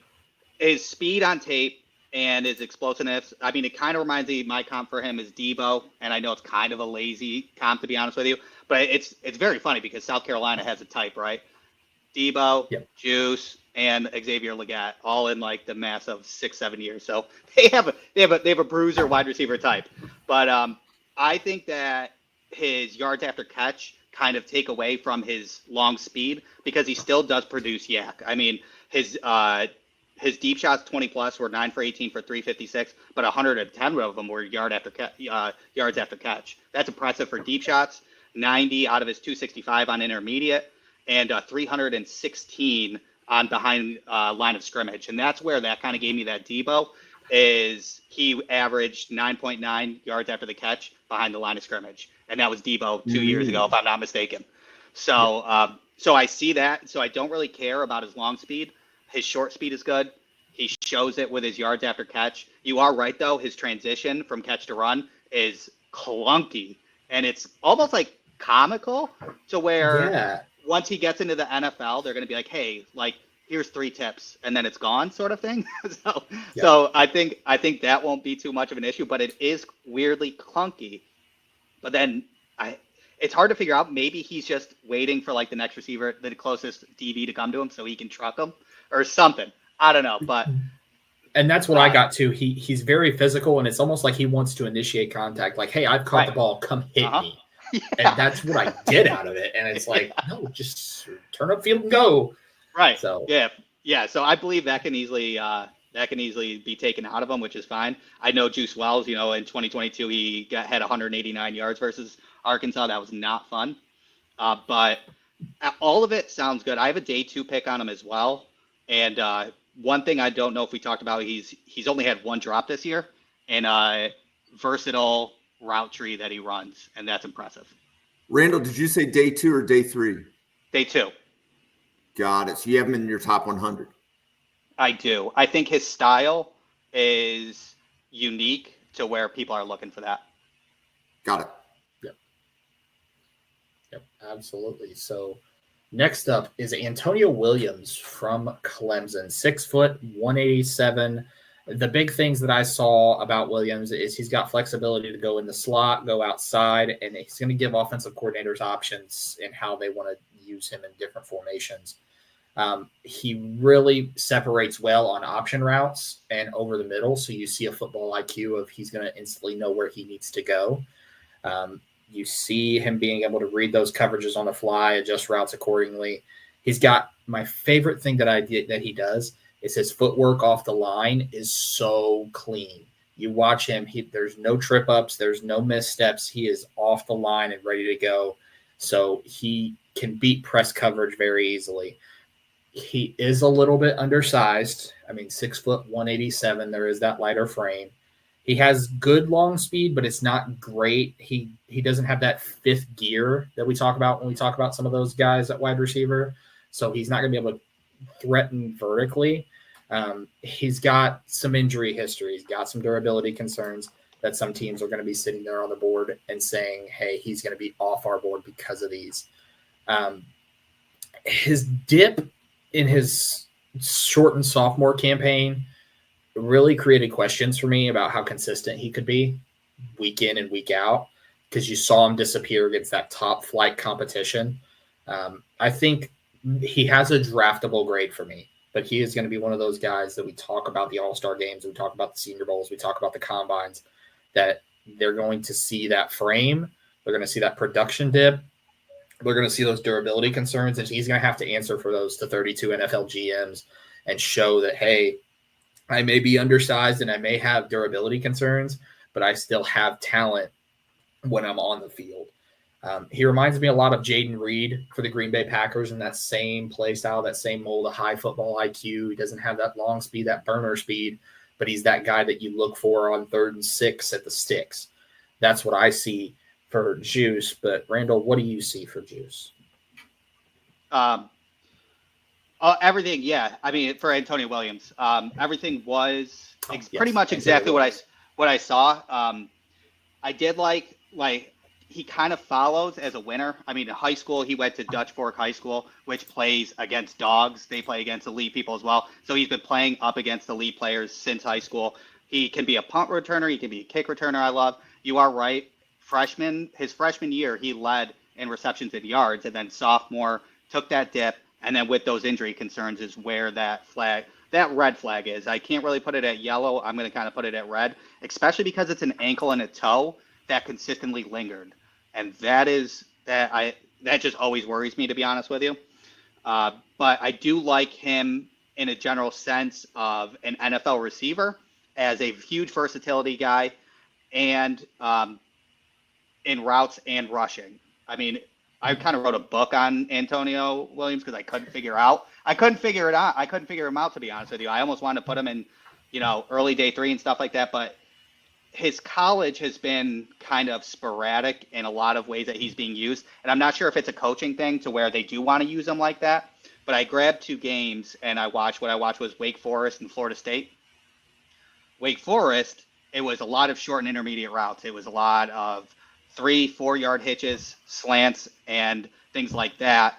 C: his speed on tape and his explosiveness, I mean, it kind of reminds me, my comp for him is Debo. And I know it's kind of a lazy comp, to be honest with you, but it's very funny because South Carolina has a type, right? Debo, Juice, and Xavier Legette, all in like the mass of 6-7 years. So they have a bruiser wide receiver type. But I think that his yards after catch kind of take away from his long speed because he still does produce yak. I mean, his deep shots 20 plus were 9 for 18 for 356, but 110 of them were yards after catch. That's impressive for deep shots. 90 out of his 265 on intermediate, and 316 on behind line of scrimmage. And that's where that kind of gave me that Debo is he averaged 9.9 yards after the catch behind the line of scrimmage. And that was Debo 2 years ago, if I'm not mistaken. So so I see that. So I don't really care about his long speed. His short speed is good. He shows it with his yards after catch. You are right, though. His transition from catch to run is clunky, and it's almost like comical to where once he gets into the NFL, they're going to be like, hey, like, here's 3 tips, and then it's gone, sort of thing. So I think that won't be too much of an issue, but it is weirdly clunky. But then it's hard to figure out. Maybe he's just waiting for like the next receiver, the closest DB to come to him so he can truck him or something. I don't know, but.
B: And that's what I got too. He's very physical, and it's almost like he wants to initiate contact. Like, hey, I've caught the ball, come hit me. Yeah. And that's what I get out of it. And it's like, no, just turn up field and go.
C: Right.
B: So
C: yeah. So I believe that can easily be taken out of him, which is fine. I know Juice Wells, in 2022 he had 189 yards versus Arkansas. That was not fun. But all of it sounds good. I have a day 2 pick on him as well. And one thing I don't know if we talked about, he's only had 1 drop this year, and versatile route tree that he runs, and that's impressive.
A: Randall, did you say day 2 or day 3?
C: Day 2.
A: Got it. So you have him in your top 100.
C: I do. I think his style is unique to where people are looking for that.
A: Got it.
B: Yep, absolutely. So next up is Antonio Williams from Clemson, 6 foot, 187. The big things that I saw about Williams is he's got flexibility to go in the slot, go outside, and he's going to give offensive coordinators options in how they want to use him in different formations. He really separates well on option routes and over the middle. So you see a football IQ of he's going to instantly know where he needs to go. You see him being able to read those coverages on the fly, adjust routes accordingly. He's got my favorite thing that he does is his footwork off the line is so clean. You watch him, there's no trip ups, there's no missteps. He is off the line and ready to go. So he can beat press coverage very easily. He is a little bit undersized. 6 foot, 187. There is that lighter frame. He has good long speed, but it's not great. He doesn't have that 5th gear that we talk about when we talk about some of those guys at wide receiver. So he's not going to be able to threaten vertically. He's got some injury history. He's got some durability concerns that some teams are going to be sitting there on the board and saying, hey, he's going to be off our board because of these. His dip in his shortened sophomore campaign really created questions for me about how consistent he could be week in and week out, because you saw him disappear against that top flight competition. I think he has a draftable grade for me, but he is going to be one of those guys that we talk about the All-Star games, we talk about the Senior Bowls, we talk about the combines, that they're going to see that frame, they're going to see that production dip, they're going to see those durability concerns, and he's going to have to answer for those to 32 NFL GMs and show that, hey, I may be undersized and I may have durability concerns, but I still have talent when I'm on the field. He reminds me a lot of Jaden Reed for the Green Bay Packers in that same play style, that same mold, a high football IQ. He doesn't have that long speed, that burner speed, but he's that guy that you look for on 3rd and 6 at the sticks. That's what I see for Juice. But Randall, what do you see for Juice?
C: Everything, yeah. For Antonio Williams, everything was pretty much exactly what I saw. I did like he kind of follows as a winner. In high school, he went to Dutch Fork High School, which plays against dogs. They play against elite people as well. So he's been playing up against elite players since high school. He can be a punt returner. He can be a kick returner. I love. You are right. His freshman year, he led in receptions and yards, and then sophomore took that dip. And then with those injury concerns is where that red flag is. I can't really put it at yellow. I'm going to kind of put it at red, especially because it's an ankle and a toe that consistently lingered. And that just always worries me, to be honest with you. But I do like him in a general sense of an NFL receiver as a huge versatility guy and in routes and rushing. I kind of wrote a book on Antonio Williams because I couldn't figure him out, to be honest with you. I almost wanted to put him in, early day 3 and stuff like that. But his college has been kind of sporadic in a lot of ways that he's being used. And I'm not sure if it's a coaching thing to where they do want to use him like that. But I grabbed 2 games and what I watched was Wake Forest and Florida State. Wake Forest, it was a lot of short and intermediate routes. It was a lot of 3-4 yard hitches, slants, and things like that.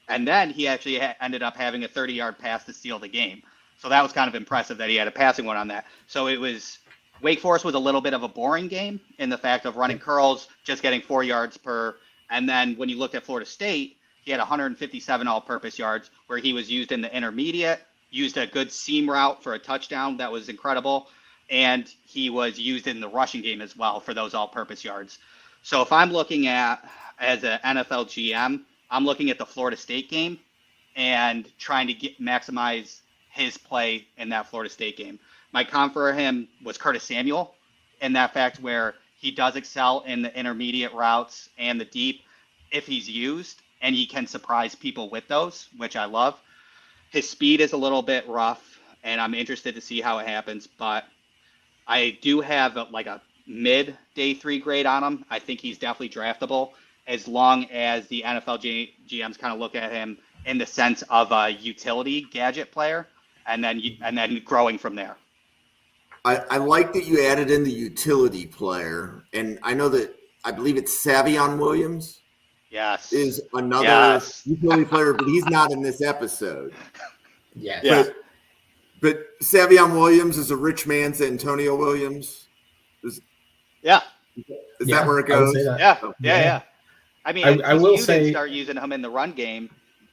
C: And then he actually ended up having a 30-yard pass to steal the game. So that was kind of impressive that he had a passing one on that. So it was Wake Forest was a little bit of a boring game in the fact of running curls, just getting 4 yards per. And then when you looked at Florida State, he had 157 all-purpose yards where he was used in the intermediate, used a good seam route for a touchdown. That was incredible. And he was used in the rushing game as well for those all-purpose yards. So if I'm looking at, as an NFL GM, I'm looking at the Florida State game and trying to maximize his play in that Florida State game. My comp for him was Curtis Samuel in that fact where he does excel in the intermediate routes and the deep if he's used, and he can surprise people with those, which I love. His speed is a little bit rough, and I'm interested to see how it happens, but I do have a mid day 3 grade on him. I think he's definitely draftable as long as the NFL GMs kind of look at him in the sense of a utility gadget player, and then growing from there.
A: I like that you added in the utility player, and I believe it's Savion Williams.
C: Yes.
A: Is another utility player, but he's not in this episode.
B: Yes.
C: Yeah.
A: But Savion Williams is a rich man's Antonio Williams. Is that where it goes?
C: Yeah. I mean,
B: I will say,
C: start using him in the run game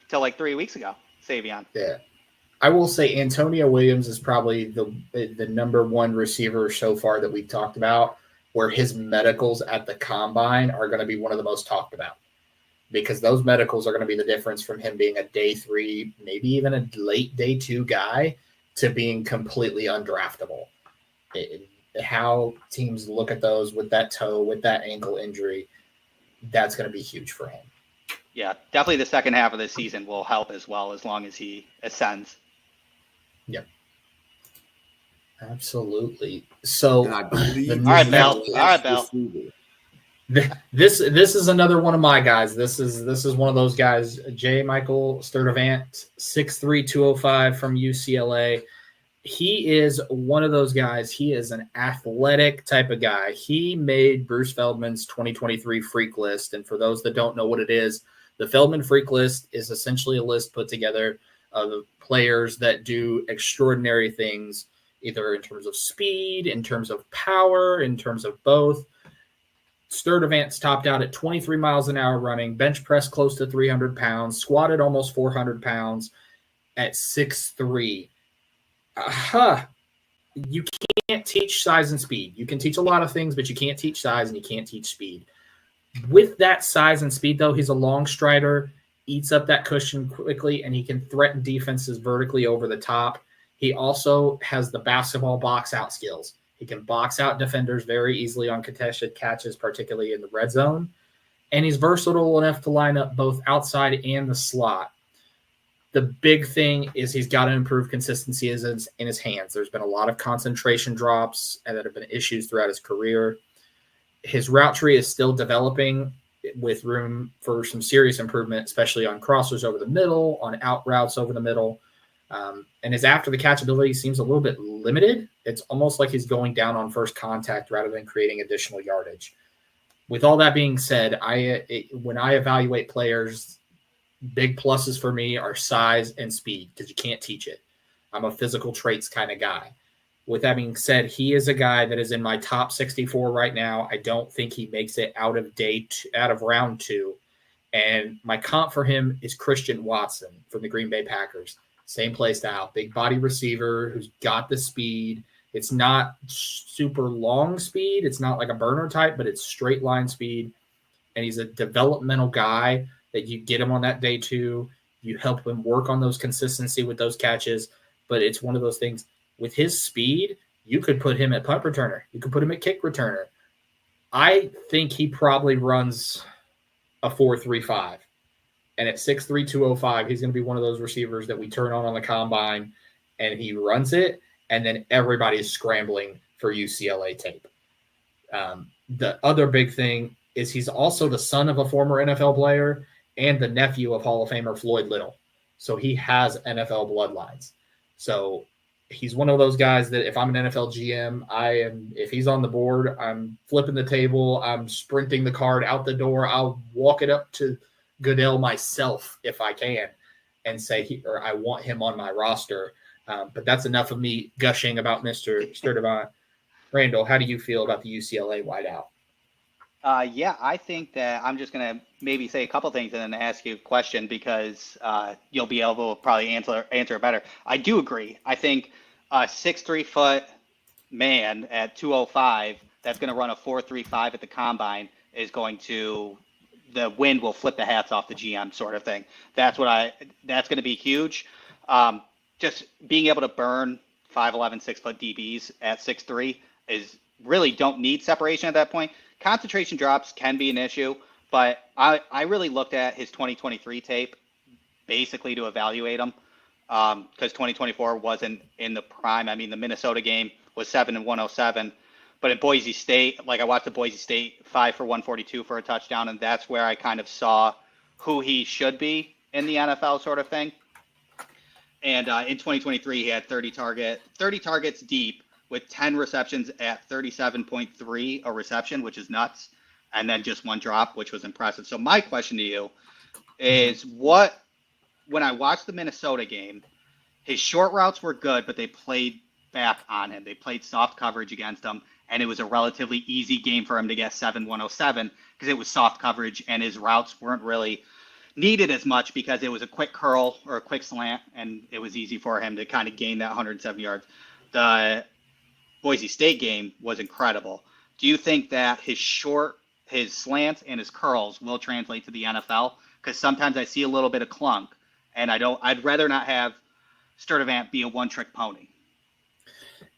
C: till like 3 weeks ago, Savion.
B: Yeah. I will say Antonio Williams is probably the number one receiver so far that we've talked about, where his medicals at the combine are going to be one of the most talked about, because those medicals are going to be the difference from him being a day 3, maybe even a late day 2 guy to being completely undraftable. How teams look at those with that toe, with that ankle injury, that's going to be huge for him.
C: Yeah, definitely the second half of the season will help as well, as long as he ascends.
B: Yep. Absolutely. So,
A: I believe
C: all right, Bill.
B: This is another one of my guys. This is one of those guys. Michael Sturdivant, 6'3", 205 from UCLA. He is one of those guys. He is an athletic type of guy. He made Bruce Feldman's 2023 freak list. And for those that don't know what it is, the Feldman freak list is essentially a list put together of players that do extraordinary things, either in terms of speed, in terms of power, in terms of both. Sturdivant's topped out at 23 miles an hour running, bench press close to 300 pounds, squatted almost 400 pounds at 6'3". You can't teach size and speed. You can teach a lot of things, but you can't teach size and you can't teach speed. With that size and speed, though, he's a long strider, eats up that cushion quickly, and he can threaten defenses vertically over the top. He also has the basketball box out skills. He can box out defenders very easily on contested catches, particularly in the red zone. And he's versatile enough to line up both outside and the slot. The big thing is he's got to improve consistency in his hands. There's been a lot of concentration drops that have been issues throughout his career. His route tree is still developing with room for some serious improvement, especially on crossers over the middle, on out routes over the middle. And his after-the-catch ability seems a little bit limited. It's almost like he's going down on first contact rather than creating additional yardage. With all that being said, when I evaluate players, big pluses for me are size and speed, because you can't teach it. I'm a physical traits kind of guy. With that being said, he is a guy that is in my top 64 right now. I don't think he makes it out of round 2. And my comp for him is Christian Watson from the Green Bay Packers. Same play style, big body receiver who's got the speed. It's not super long speed. It's not like a burner type, but it's straight line speed. And he's a developmental guy that you get him on that day 2. You help him work on those consistency with those catches. But it's one of those things with his speed, you could put him at punt returner. You could put him at kick returner. I think he probably runs a 4.35. And at 6'3", 205, he's going to be one of those receivers that we turn on the combine, and he runs it, and then everybody's scrambling for UCLA tape. The other big thing is he's also the son of a former NFL player and the nephew of Hall of Famer Floyd Little. So he has NFL bloodlines. So he's one of those guys that if I'm an NFL GM, if he's on the board, I'm flipping the table, I'm sprinting the card out the door. I'll walk it up to Goodell myself if I can and say, I want him on my roster. But that's enough of me gushing about Mr. Sturdivant. Randall, how do you feel about the UCLA wideout?
C: Yeah, I think that I'm just going to maybe say a couple things and then ask you a question because you'll be able to probably answer it better. I do agree. I think a 6'3" foot man at 205 that's going to run a 4.35 at the combine is going to – the wind will flip the hats off the GM sort of thing. That's going to be huge. Just being able to burn 5'11", 6-foot DBs at 6'3" is really don't need separation at that point. Concentration drops can be an issue, but I really looked at his 2023 tape basically to evaluate him because 2024 wasn't in the prime. I mean, the Minnesota game was 7-107, but at Boise State, I watched the Boise State 5 for 142 for a touchdown, and that's where I kind of saw who he should be in the NFL sort of thing. And in 2023, he had 30 targets deep with 10 receptions at 37.3 a reception, which is nuts, and then just one drop, which was impressive. So my question to you is when I watched the Minnesota game, his short routes were good, but they played back on him. They played soft coverage against him, and it was a relatively easy game for him to get 7-107 because it was soft coverage, and his routes weren't really needed as much because it was a quick curl or a quick slant, and it was easy for him to kind of gain that 107 yards. The Boise State game was incredible. Do you think that his slants and his curls will translate to the NFL? Because sometimes I see a little bit of clunk, and I'd rather not have Sturdivant be a one-trick pony.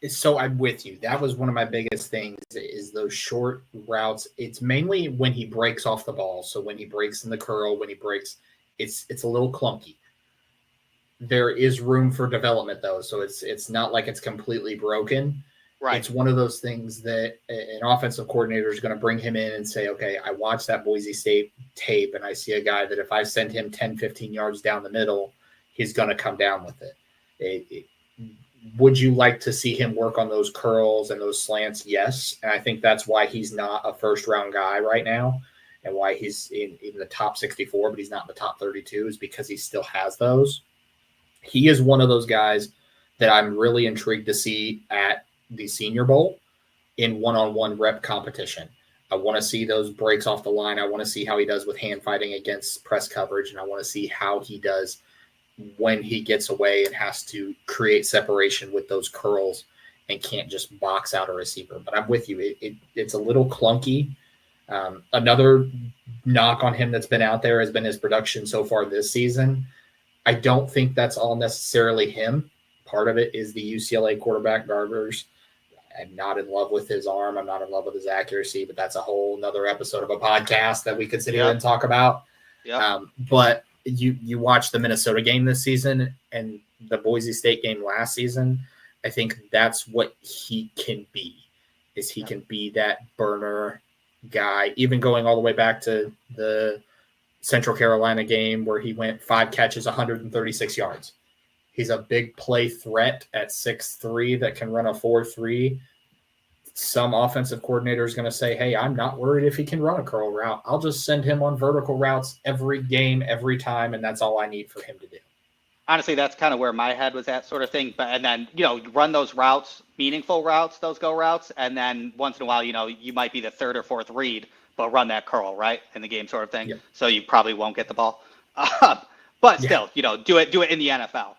B: So I'm with you. That was one of my biggest things is those short routes. It's mainly when he breaks off the ball. So when he breaks in the curl, when he breaks, it's a little clunky. There is room for development though. So it's not like it's completely broken. Right. It's one of those things that an offensive coordinator is going to bring him in and say, okay, I watched that Boise State tape and I see a guy that if I send him 10, 15 yards down the middle, he's going to come down with it. Would you like to see him work on those curls and those slants? Yes. And I think that's why he's not a first-round guy right now and why he's in the top 64, but he's not in the top 32 is because he still has those. He is one of those guys that I'm really intrigued to see at the Senior Bowl in one-on-one rep competition. I want to see those breaks off the line. I want to see how he does with hand fighting against press coverage, and I want to see how he does when he gets away and has to create separation with those curls and can't just box out a receiver. But I'm with you. It's a little clunky. Another knock on him that's been out there has been his production so far this season. I don't think that's all necessarily him. Part of it is the UCLA quarterback Garbers. I'm not in love with his arm. I'm not in love with his accuracy, but that's a whole nother episode of a podcast that we could sit here and talk about. Yeah. But you watch the Minnesota game this season and the Boise State game last season. I think that's what he can be, is he can be that burner guy, even going all the way back to the Central Carolina game where he went 5 catches, 136 yards. He's a big play threat at 6'3" that can run a 4.3. Some offensive coordinator is going to say, hey, I'm not worried if he can run a curl route. I'll just send him on vertical routes every game, every time, and that's all I need for him to do.
C: Honestly, that's kind of where my head was at sort of thing. But and then, run those routes, meaningful routes, those go routes, and then once in a while, you might be the third or fourth read, but run that curl, right, in the game sort of thing. Yep. So you probably won't get the ball. But still, do it in the NFL.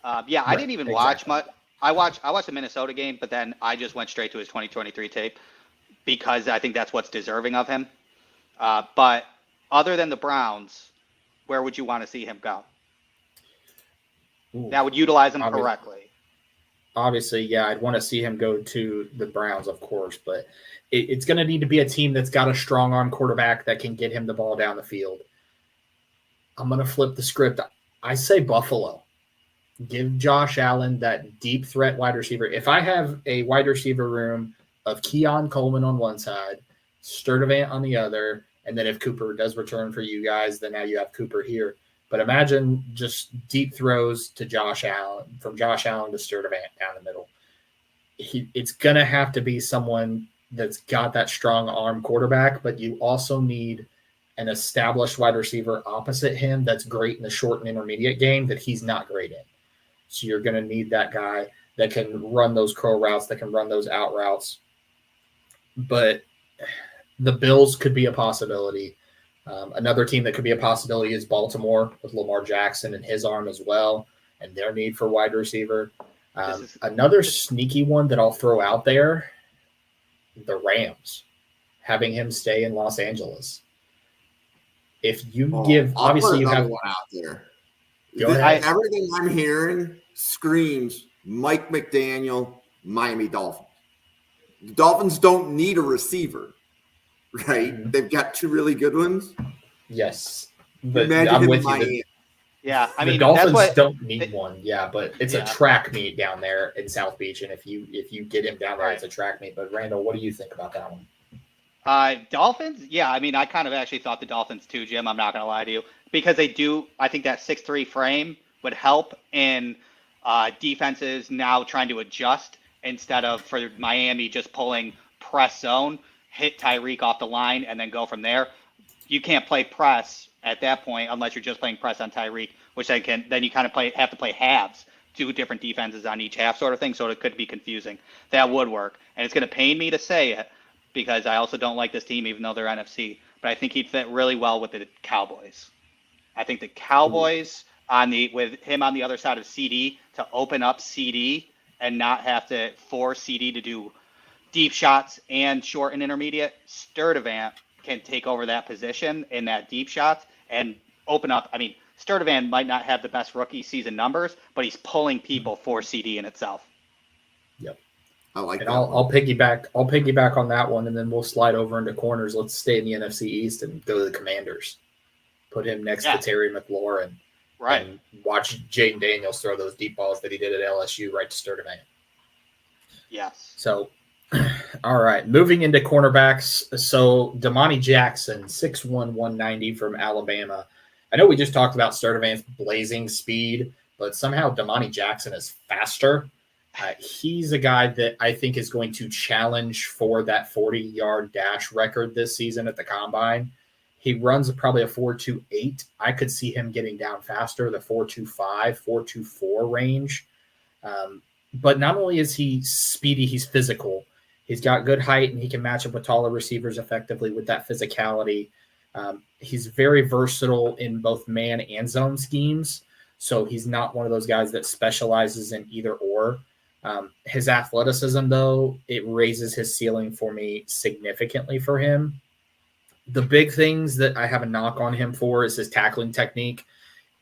C: I didn't even watch much. I watched the Minnesota game, but then I just went straight to his 2023 tape because I think that's what's deserving of him. But other than the Browns, where would you want to see him go? That would utilize him correctly.
B: Obviously, I'd want to see him go to the Browns, of course, but it's going to need to be a team that's got a strong arm quarterback that can get him the ball down the field. I'm going to flip the script. I say Buffalo. Give Josh Allen that deep threat wide receiver. If I have a wide receiver room of Keon Coleman on one side, Sturdivant on the other, and then if Cooper does return for you guys, then now you have Cooper here. But imagine just deep throws to Josh Allen, from Josh Allen to Sturdivant down the middle. It's going to have to be someone that's got that strong arm quarterback, but you also need an established wide receiver opposite him that's great in the short and intermediate game that he's not great in. So you're going to need that guy that can run those curl routes, that can run those out routes. But the Bills could be a possibility. Another team that could be a possibility is Baltimore with Lamar Jackson and his arm as well, and their need for wide receiver. Another sneaky one that I'll throw out there, the Rams, having him stay in Los Angeles. If you give, obviously you have
A: one out there.
B: Go ahead.
A: Everything I'm hearing screams Mike McDaniel, Miami Dolphins. The Dolphins don't need a receiver, right? Mm-hmm. They've got two really good ones.
B: Yes, but I'm with you.
C: Yeah, I mean,
B: the Dolphins don't need one. Yeah, but it's a track meet down there in South Beach, and if you get him down there, it's a track meet. But Randall, what do you think about that one?
C: Dolphins? Yeah, I mean, I kind of actually thought the Dolphins too, Jim. I'm not going to lie to you, because they do. I think that 6'3" frame would help in defenses now trying to adjust instead of for Miami just pulling press zone, hit Tyreek off the line, and then go from there. You can't play press at that point unless you're just playing press on Tyreek, which then you kind of have to play halves, two different defenses on each half sort of thing, so it could be confusing. That would work, and it's going to pain me to say it because I also don't like this team even though they're NFC, but I think he'd fit really well with the Cowboys. I think the Cowboys with him on the other side of CD to open up CD and not have to force CD to do deep shots and short and intermediate. Sturdivant can take over that position in that deep shots and open up. I mean, Sturdivant might not have the best rookie season numbers, but he's pulling people for CD in itself.
B: Yep.
A: I like
B: and
A: that.
B: I'll piggyback on that one, and then we'll slide over into corners. Let's stay in the NFC East and go to the Commanders. Put him next to Terry McLaurin.
C: Right.
B: And watch Jaden Daniels throw those deep balls that he did at LSU right to Sturdivant.
C: Yes.
B: So, all right. Moving into cornerbacks. So, Domani Jackson, 6'1", 190 from Alabama. I know we just talked about Sturdivant's blazing speed, but somehow Domani Jackson is faster. He's a guy that I think is going to challenge for that 40-yard dash record this season at the Combine. He runs probably a 4.28. I could see him getting down faster, the 4.25, 4.24 range. But not only is he speedy, he's physical. He's got good height, and he can match up with taller receivers effectively with that physicality. He's very versatile in both man and zone schemes, so he's not one of those guys that specializes in either or. His athleticism, though, it raises his ceiling for me significantly for him. The big things that I have a knock on him for is his tackling technique.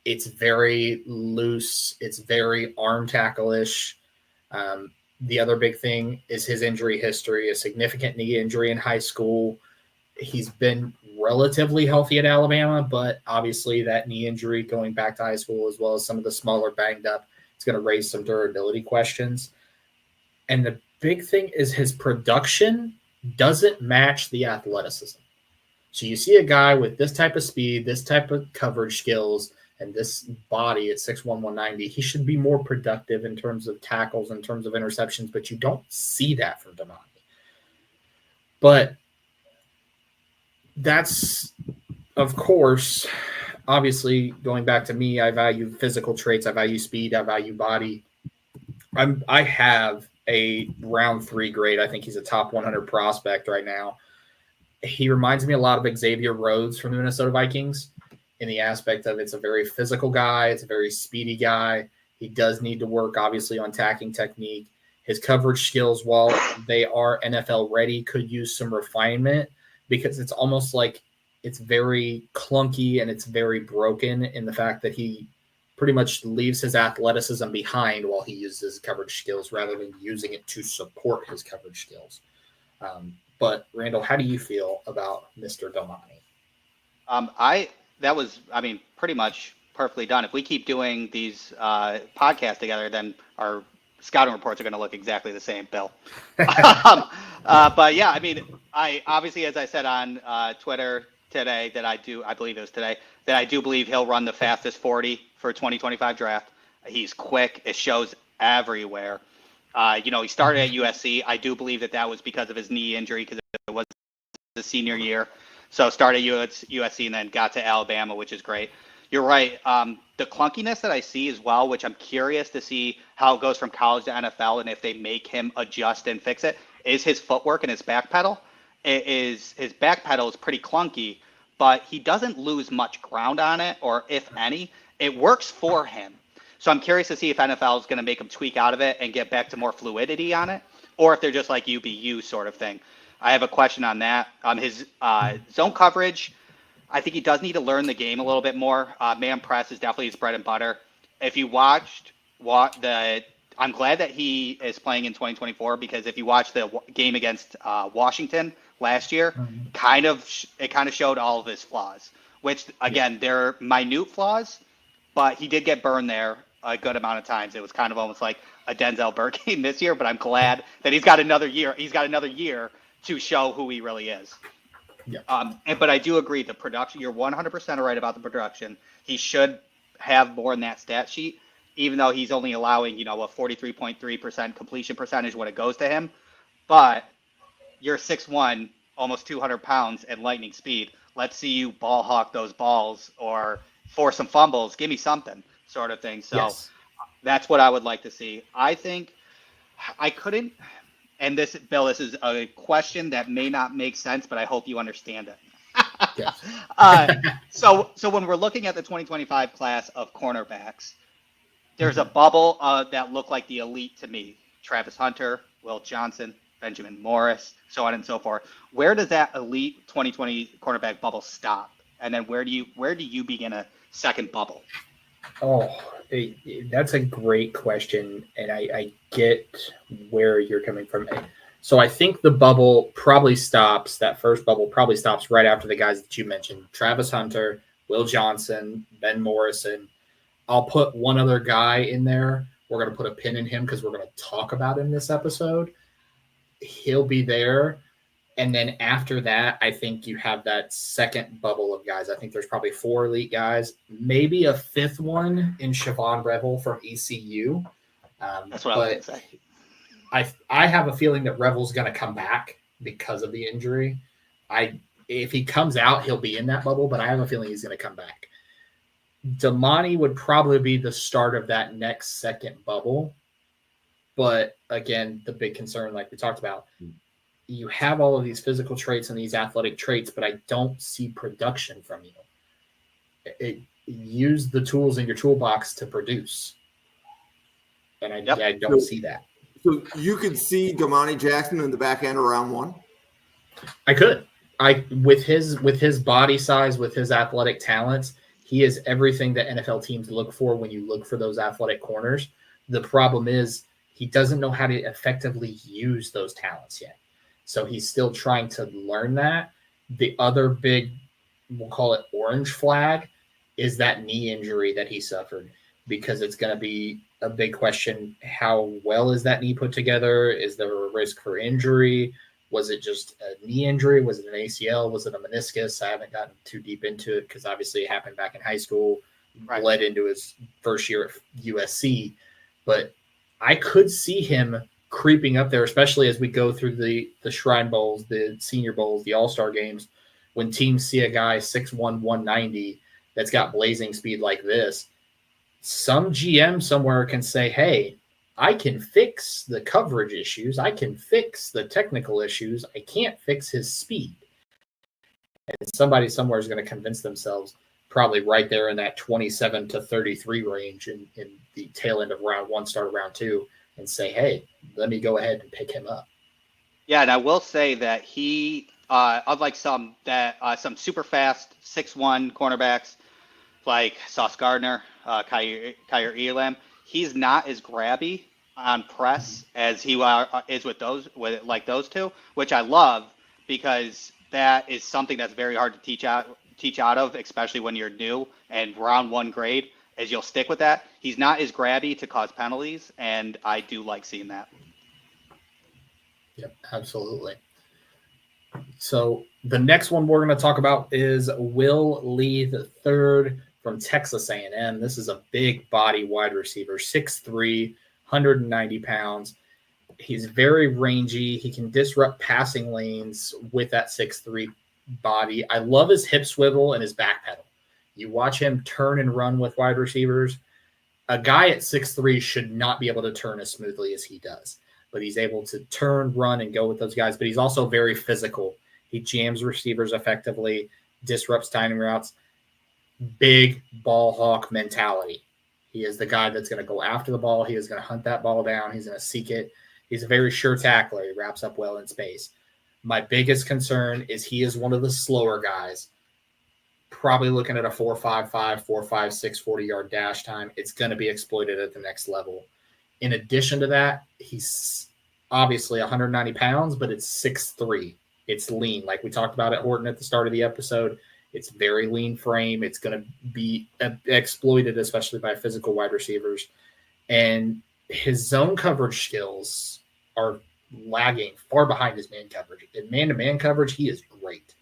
B: It's very loose. It's very arm tackle-ish. The other big thing is his injury history, a significant knee injury in high school. He's been relatively healthy at Alabama, but obviously that knee injury going back to high school, as well as some of the smaller banged up, it's going to raise some durability questions. And the big thing is his production doesn't match the athleticism. So you see a guy with this type of speed, this type of coverage skills, and this body at 6'1", 190, he should be more productive in terms of tackles, in terms of interceptions, but you don't see that from Domani. But that's, of course, obviously, going back to me, I value physical traits, I value speed, I value body. I have a round 3 grade. I think he's a top 100 prospect right now. He reminds me a lot of Xavier Rhodes from the Minnesota Vikings in the aspect of it's a very physical guy. It's a very speedy guy. He does need to work, obviously, on tackling technique. His coverage skills, while they are NFL ready, could use some refinement because it's almost like it's very clunky and it's very broken in the fact that he pretty much leaves his athleticism behind while he uses his coverage skills rather than using it to support his coverage skills. But Randall, how do you feel about Mr. Domani?
C: That was pretty much perfectly done. If we keep doing these podcasts together, then our scouting reports are going to look exactly the same, Bill. But yeah, I obviously, as I said on Twitter, today that I believe it was today, that I do believe he'll run the fastest 40 for 2025 draft. He's quick. It shows everywhere. He started at USC. I do believe that was because of his knee injury, because it was his senior year. So started at USC and then got to Alabama, which is great. You're right. The clunkiness that I see as well, which I'm curious to see how it goes from college to NFL and if they make him adjust and fix it, is his footwork and his back pedal. His back pedal is pretty clunky, but he doesn't lose much ground on it, or if any. It works for him. So I'm curious to see if NFL is going to make him tweak out of it and get back to more fluidity on it, or if they're just like UBU sort of thing. I have a question on that. His zone coverage, I think he does need to learn the game a little bit more. Man press is definitely his bread and butter. If you watched I'm glad that he is playing in 2024, because if you watch the game against Washington last year, it kind of showed all of his flaws, which again, they're minute flaws, but he did get burned there a good amount of times. It was kind of almost like a Denzel Burke game this year, but I'm glad that he's got another year. He's got another year to show who he really is. Yeah. But I do agree, the production, you're 100% right about the production. He should have more in that stat sheet, even though he's only allowing, a 43.3% completion percentage when it goes to him. But you're 6'1", almost 200 pounds and lightning speed. Let's see you ball hawk those balls or force some fumbles. Give me something, sort of thing. So That's what I would like to see. I think I couldn't. And this is a question that may not make sense, but I hope you understand it.
B: Yes.
C: So when we're looking at the 2025 class of cornerbacks, there's a bubble that look like the elite to me. Travis Hunter, Will Johnson, Benjamin Morris, so on and so forth. Where does that elite 2020 cornerback bubble stop? And then where do you begin a second bubble?
B: That's a great question, and I get where you're coming from. So I think the bubble probably stops, that first bubble probably stops right after the guys that you mentioned, Travis Hunter, Will Johnson, Ben Morrison. I'll put one other guy in there. We're going to put a pin in him because we're going to talk about him this episode. He'll be there. And then after that, I think you have that second bubble of guys. I think there's probably 4 elite guys, maybe a 5th one in Siobhan Revel from ECU.
C: That's what I was going to say.
B: I have a feeling that Revel's going to come back because of the injury. If he comes out, he'll be in that bubble, but I have a feeling he's going to come back. Domani would probably be the start of that next second bubble. But again, the big concern, like we talked about, you have all of these physical traits and these athletic traits, but I don't see production from you. Use the tools in your toolbox to produce. And I don't see that.
A: So you could see Domani Jackson in the back end of round 1?
B: I could. With his body size, with his athletic talents, he is everything that NFL teams look for when you look for those athletic corners. The problem is he doesn't know how to effectively use those talents yet. So he's still trying to learn that. The other big, we'll call it orange flag, is that knee injury that he suffered, because it's going to be a big question. How well is that knee put together? Is there a risk for injury? Was it just a knee injury? Was it an ACL? Was it a meniscus? I haven't gotten too deep into it because obviously it happened back in high school, bled into his first year at USC. But I could see him creeping up there, especially as we go through the Shrine Bowls, the Senior Bowls, the All-Star games, when teams see a guy 6'1", 190 that's got blazing speed like this. Some GM somewhere can say, hey, I can fix the coverage issues. I can fix the technical issues. I can't fix his speed. And somebody somewhere is going to convince themselves, probably right there in that 27 to 33 range in the tail end of round 1, start of round 2, and say, hey, let me go ahead and pick him up. Yeah,
C: and I will say that he, unlike some super fast 6'1" cornerbacks like Sauce Gardner, Kyer Elam, he's not as grabby on press as he is with those two, which I love, because that is something that's very hard to teach out of, especially when you're new and round 1 grade, as you'll stick with that. He's not as grabby to cause penalties, and I do like seeing that.
B: Yep, absolutely. So the next one we're going to talk about is Will Lee III from Texas A&M. This is a big body wide receiver, 6'3", 190 pounds. He's very rangy. He can disrupt passing lanes with that 6'3" body. I love his hip swivel and his back pedal. You watch him turn and run with wide receivers. A guy at 6'3" should not be able to turn as smoothly as he does, but he's able to turn, run, and go with those guys. But he's also very physical. He jams receivers effectively, disrupts timing routes, big ball hawk mentality. He is the guy that's going to go after the ball. He is going to hunt that ball down. He's going to seek it. He's a very sure tackler. He wraps up well in space. My biggest concern is he is one of the slower guys, probably looking at a 4.55, 4.56 40-yard dash time. It's going to be exploited at the next level. In addition to that, he's obviously 190 pounds, but it's 6'3". It's lean. Like we talked about at Horton at the start of the episode, it's very lean frame. It's going to be exploited, especially by physical wide receivers. And his zone coverage skills are lagging far behind his man coverage. In man-to-man coverage, he is great.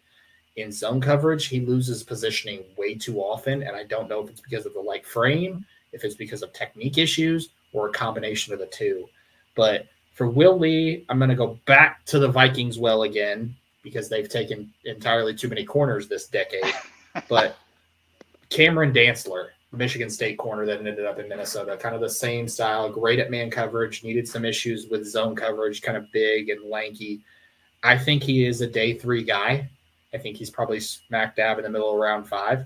B: In zone coverage, he loses positioning way too often, and I don't know if it's because of the light frame, if it's because of technique issues, or a combination of the two. But for Will Lee, I'm going to go back to the Vikings well again because they've taken entirely too many corners this decade. But Cameron Dantzler, Michigan State corner that ended up in Minnesota, kind of the same style, great at man coverage, needed some issues with zone coverage, kind of big and lanky. I think he is a day 3 guy. I think he's probably smack dab in the middle of round 5.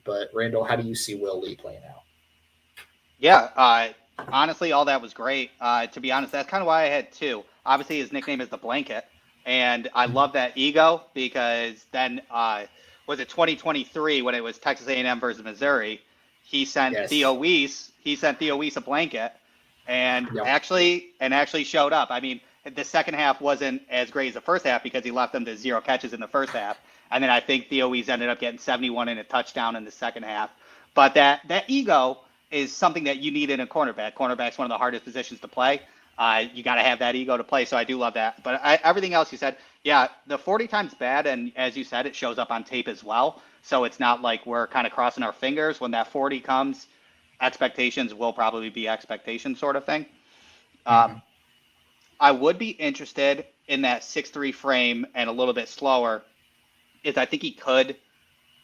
B: But Randall, how do you see Will Lee playing out?
C: Yeah, honestly, all that was great. To be honest, that's kind of why I had 2. Obviously, his nickname is the Blanket, and I love that ego because then was it 2023 when it was Texas A&M versus Missouri? He sent Theo Wease. He sent Theo Wease a blanket, and actually showed up. I mean, the second half wasn't as great as the first half because he left them to 0 catches in the first half, and then I think Theo Wease ended up getting 71 and a touchdown in the second half. But that ego is something that you need in a cornerback. Cornerback's one of the hardest positions to play. You got to have that ego to play, so I do love that. But everything else you said, yeah, the 40 times bad, and as you said, it shows up on tape as well. So it's not like we're kind of crossing our fingers. When that 40 comes, expectations will probably be expectations sort of thing. I would be interested in that 6'3" frame and a little bit slower is I think he could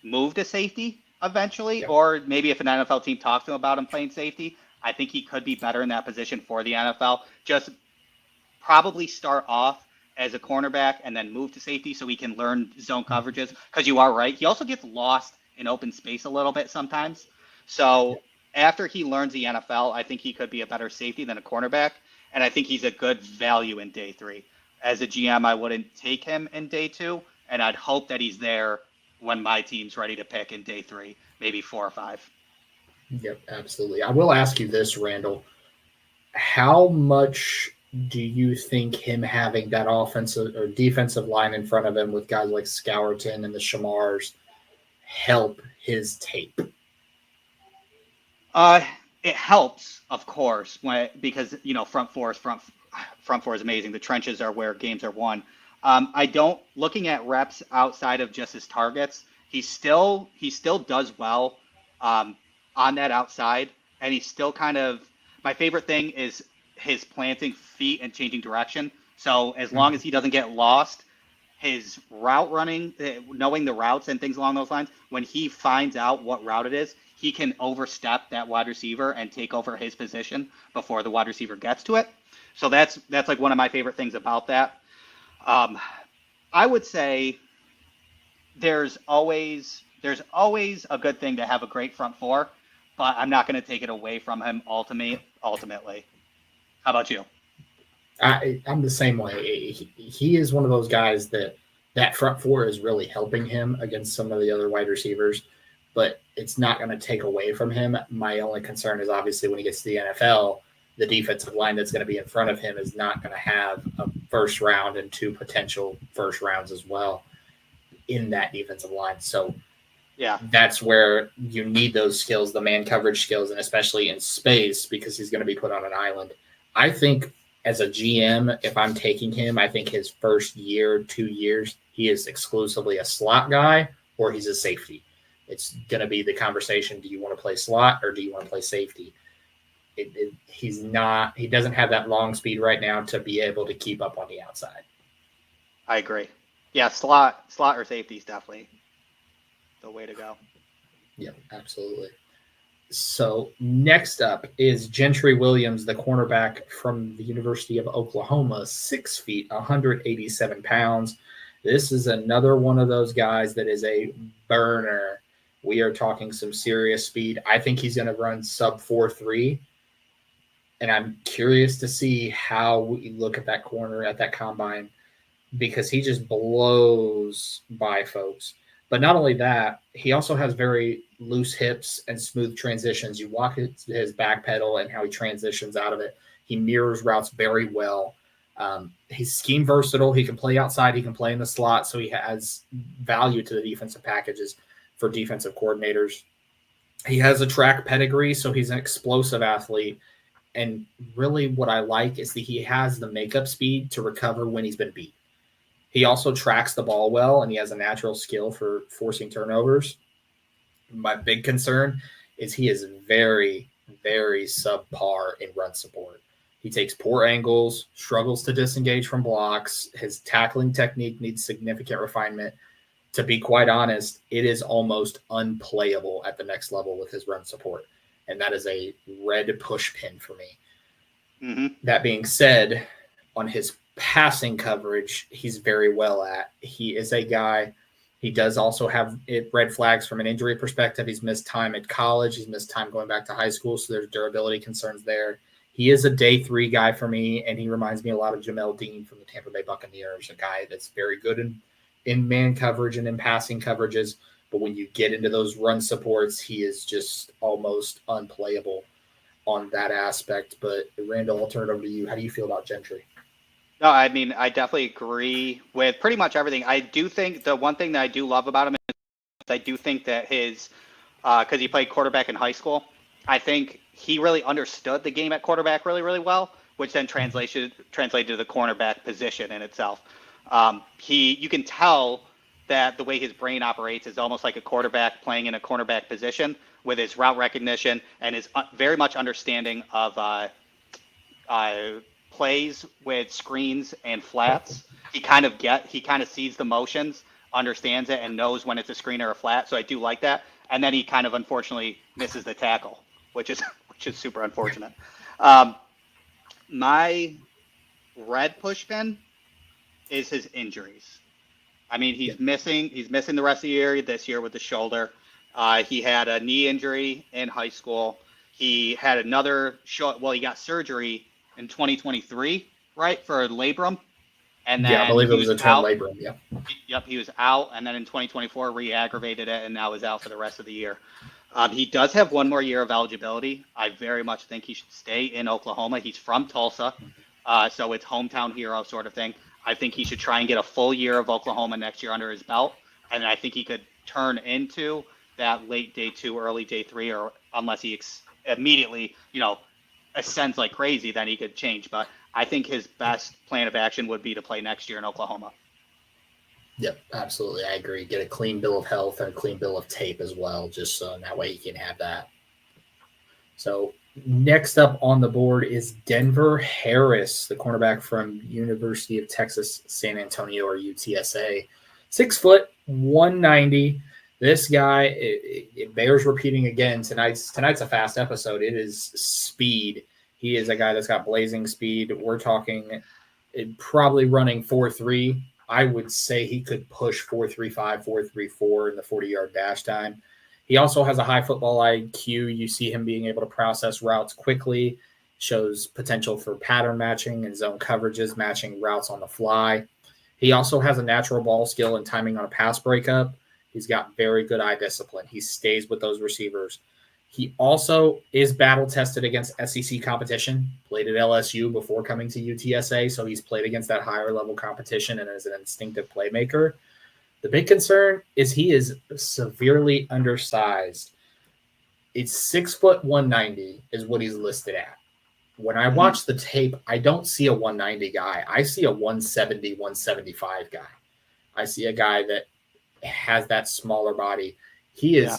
C: move to safety eventually, or maybe if an NFL team talks to him about him playing safety, I think he could be better in that position for the NFL. Just probably start off as a cornerback and then move to safety so he can learn zone coverages, because you are right. He also gets lost in open space a little bit sometimes. So after he learns the NFL, I think he could be a better safety than a cornerback, and I think he's a good value in day 3. As a GM, I wouldn't take him in day 2, and I'd hope that he's there when my team's ready to pick in day 3, maybe 4 or 5.
B: Yep, absolutely. I will ask you this, Randall. How much do you think him having that offensive or defensive line in front of him with guys like Scourton and the Shamars help his tape?
C: It helps, of course, because front four is amazing. The trenches are where games are won. Looking at reps outside of just his targets, he still does well on that outside, and he's still kind of, my favorite thing is his planting feet and changing direction. So as long as he doesn't get lost, his route running, knowing the routes and things along those lines, when he finds out what route it is, he can overstep that wide receiver and take over his position before the wide receiver gets to it. So that's like one of my favorite things about that. I would say there's always a good thing to have a great front four, but I'm not going to take it away from him ultimately. How about you?
B: I'm the same way. He is one of those guys that front four is really helping him against some of the other wide receivers, but it's not going to take away from him. My only concern is obviously when he gets to the NFL, the defensive line that's going to be in front of him is not going to have a first round and 2 potential first rounds as well in that defensive line. So yeah, that's where you need those skills, the man coverage skills, and especially in space, because he's going to be put on an island. I think as a GM, if I'm taking him, I think his first year, 2 years, he is exclusively a slot guy or he's a safety. It's going to be the conversation. Do you want to play slot or do you want to play safety? He doesn't have that long speed right now to be able to keep up on the outside.
C: I agree. Yeah, slot or safety is definitely the way to go.
B: Yeah, absolutely. So next up is Gentry Williams, the cornerback from the University of Oklahoma, 6 feet, 187 pounds. This is another one of those guys that is a burner. We are talking some serious speed. I think he's going to run sub 4.3. And I'm curious to see how we look at that corner at that combine because he just blows by folks. But not only that, he also has very loose hips and smooth transitions. You watch his back pedal and how he transitions out of it. He mirrors routes very well. He's scheme versatile. He can play outside. He can play in the slot. So he has value to the defensive packages for defensive coordinators. He has a track pedigree, so he's an explosive athlete. And really what I like is that he has the makeup speed to recover when he's been beat. He also tracks the ball well, and he has a natural skill for forcing turnovers. My big concern is he is very, very subpar in run support. He takes poor angles, struggles to disengage from blocks. His tackling technique needs significant refinement. To be quite honest, it is almost unplayable at the next level with his run support. And that is a red push pin for me. Mm-hmm. That being said, on his passing coverage, he's very well at. He is a guy. He does also have red flags from an injury perspective. He's missed time at college. He's missed time going back to high school, so there's durability concerns there. He is a day 3 guy for me, and he reminds me a lot of Jamel Dean from the Tampa Bay Buccaneers, a guy that's very good in man coverage and in passing coverages. But when you get into those run supports, he is just almost unplayable on that aspect. But Randall, I'll turn it over to you. How do you feel about Gentry?
C: No, I mean, I definitely agree with pretty much everything. I do think the one thing that I do love about him is I do think that his, because he played quarterback in high school, I think he really understood the game at quarterback really, really well, which then translated to the cornerback position in itself. You can tell that the way his brain operates is almost like a quarterback playing in a cornerback position with his route recognition and his very much understanding of plays with screens and flats. He kind of sees the motions, understands it, and knows when it's a screen or a flat. So I do like that. And then he kind of unfortunately misses the tackle, which is super unfortunate. My red push pin is his injuries. I mean, he's missing the rest of the year this year with the shoulder. He had a knee injury in high school. He had another he got surgery in 2023, right, for a labrum. And then
B: I believe it was a torn labrum. Yeah.
C: Yep, he was out, and then in 2024 re-aggravated it, and now is out for the rest of the year. He does have one more year of eligibility. I very much think he should stay in Oklahoma. He's from Tulsa, so it's hometown hero sort of thing. I think he should try and get a full year of Oklahoma next year under his belt, and I think he could turn into that late day 2, early day 3, or unless he immediately, ascends like crazy, then he could change. But I think his best plan of action would be to play next year in Oklahoma.
B: Yep, absolutely. I agree. Get a clean bill of health and a clean bill of tape as well, just so that way he can have that. So next up on the board is Denver Harris, the cornerback from University of Texas, San Antonio, or UTSA. 6 foot, 190. This guy, it bears repeating again. Tonight's a fast episode. It is speed. He is a guy that's got blazing speed. We're talking probably running 4.3. I would say he could push 4.35, 4.34 in the 40-yard dash time. He also has a high football IQ. You see him being able to process routes quickly, shows potential for pattern matching and zone coverages, matching routes on the fly. He also has a natural ball skill and timing on a pass breakup. He's got very good eye discipline. He stays with those receivers. He also is battle-tested against SEC competition, played at LSU before coming to UTSA, so he's played against that higher-level competition and is an instinctive playmaker. The big concern is he is severely undersized. It's 6 foot 190 is what he's listed at. when I watch the tape, I don't see a 190 guy. I see a 170, 175 guy. I see a guy that has that smaller body. He is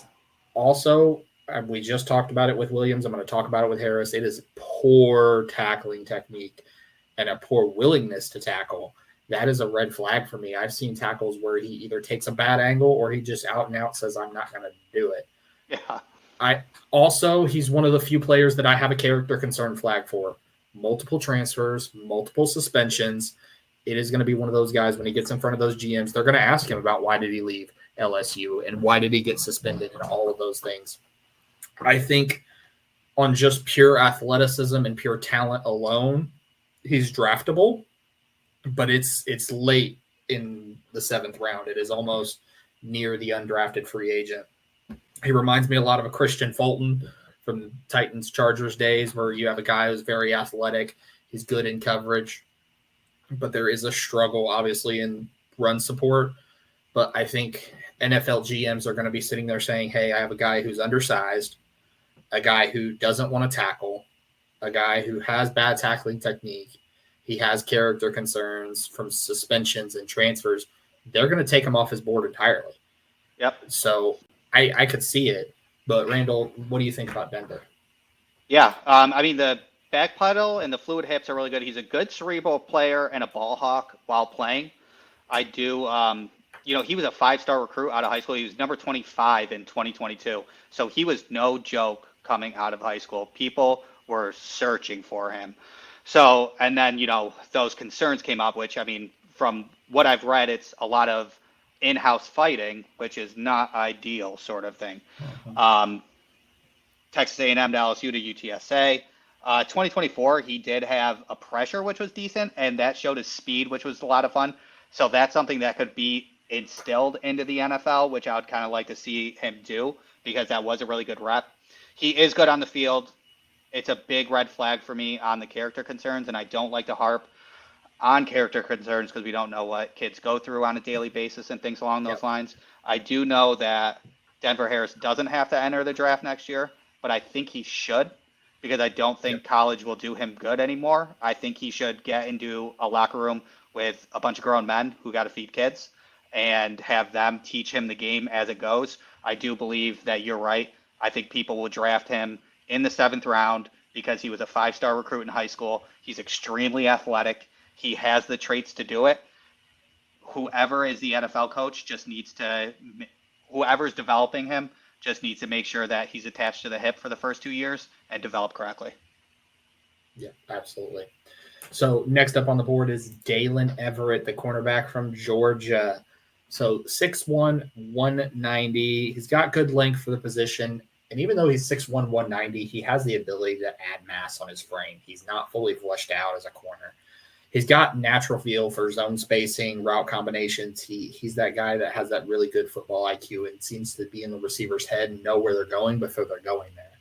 B: also, we just talked about it with Williams. I'm going to talk about it with Harris. It is poor tackling technique and a poor willingness to tackle. That is a red flag for me. I've seen tackles where he either takes a bad angle or he just out and out says, I'm not going to do it.
C: Yeah.
B: He's one of the few players that I have a character concern flag for. Multiple transfers, multiple suspensions. It is going to be one of those guys when he gets in front of those GMs, they're going to ask him about why did he leave LSU and why did he get suspended and all of those things. I think on just pure athleticism and pure talent alone, he's draftable, but it's late in the 7th round. It is almost near the undrafted free agent. He reminds me a lot of a Christian Fulton from Titans Chargers days, where you have a guy who's very athletic. He's good in coverage, but there is a struggle, obviously, in run support. But I think NFL GMs are going to be sitting there saying, hey, I have a guy who's undersized, a guy who doesn't want to tackle, a guy who has bad tackling technique. He has character concerns from suspensions and transfers. They're going to take him off his board entirely.
C: Yep.
B: So I could see it. But, Randall, what do you think about Denver?
C: Yeah. I mean, the back pedal and the fluid hips are really good. He's a good cerebral player and a ball hawk while playing. I do he was a 5-star recruit out of high school. He was number 25 in 2022. So he was no joke coming out of high school. People were searching for him. So, and then, those concerns came up, which, I mean, from what I've read, it's a lot of in-house fighting, which is not ideal sort of thing. Texas A&M to LSU to UTSA. 2024, he did have a pressure, which was decent, and that showed his speed, which was a lot of fun. So that's something that could be instilled into the NFL, which I would kind of like to see him do, because that was a really good rep. He is good on the field. It's a big red flag for me on the character concerns, and I don't like to harp on character concerns because we don't know what kids go through on a daily basis and things along those lines. I do know that Denver Harris doesn't have to enter the draft next year, but I think he should, because I don't think college will do him good anymore. I think he should get into a locker room with a bunch of grown men who got to feed kids and have them teach him the game as it goes. I do believe that you're right. I think people will draft him in the 7th round because he was a 5-star recruit in high school. He's extremely athletic. He has the traits to do it. Whoever is the NFL coach whoever's developing him just needs to make sure that he's attached to the hip for the first 2 years and develop correctly.
B: Yeah, absolutely. So next up on the board is Daylen Everette, the cornerback from Georgia. So 6'1", 190. He's got good length for the position. And even though he's 6'1", 190, he has the ability to add mass on his frame. He's not fully fleshed out as a corner. He's got natural feel for zone spacing, route combinations. He's that guy that has that really good football IQ and seems to be in the receiver's head and know where they're going before they're going there.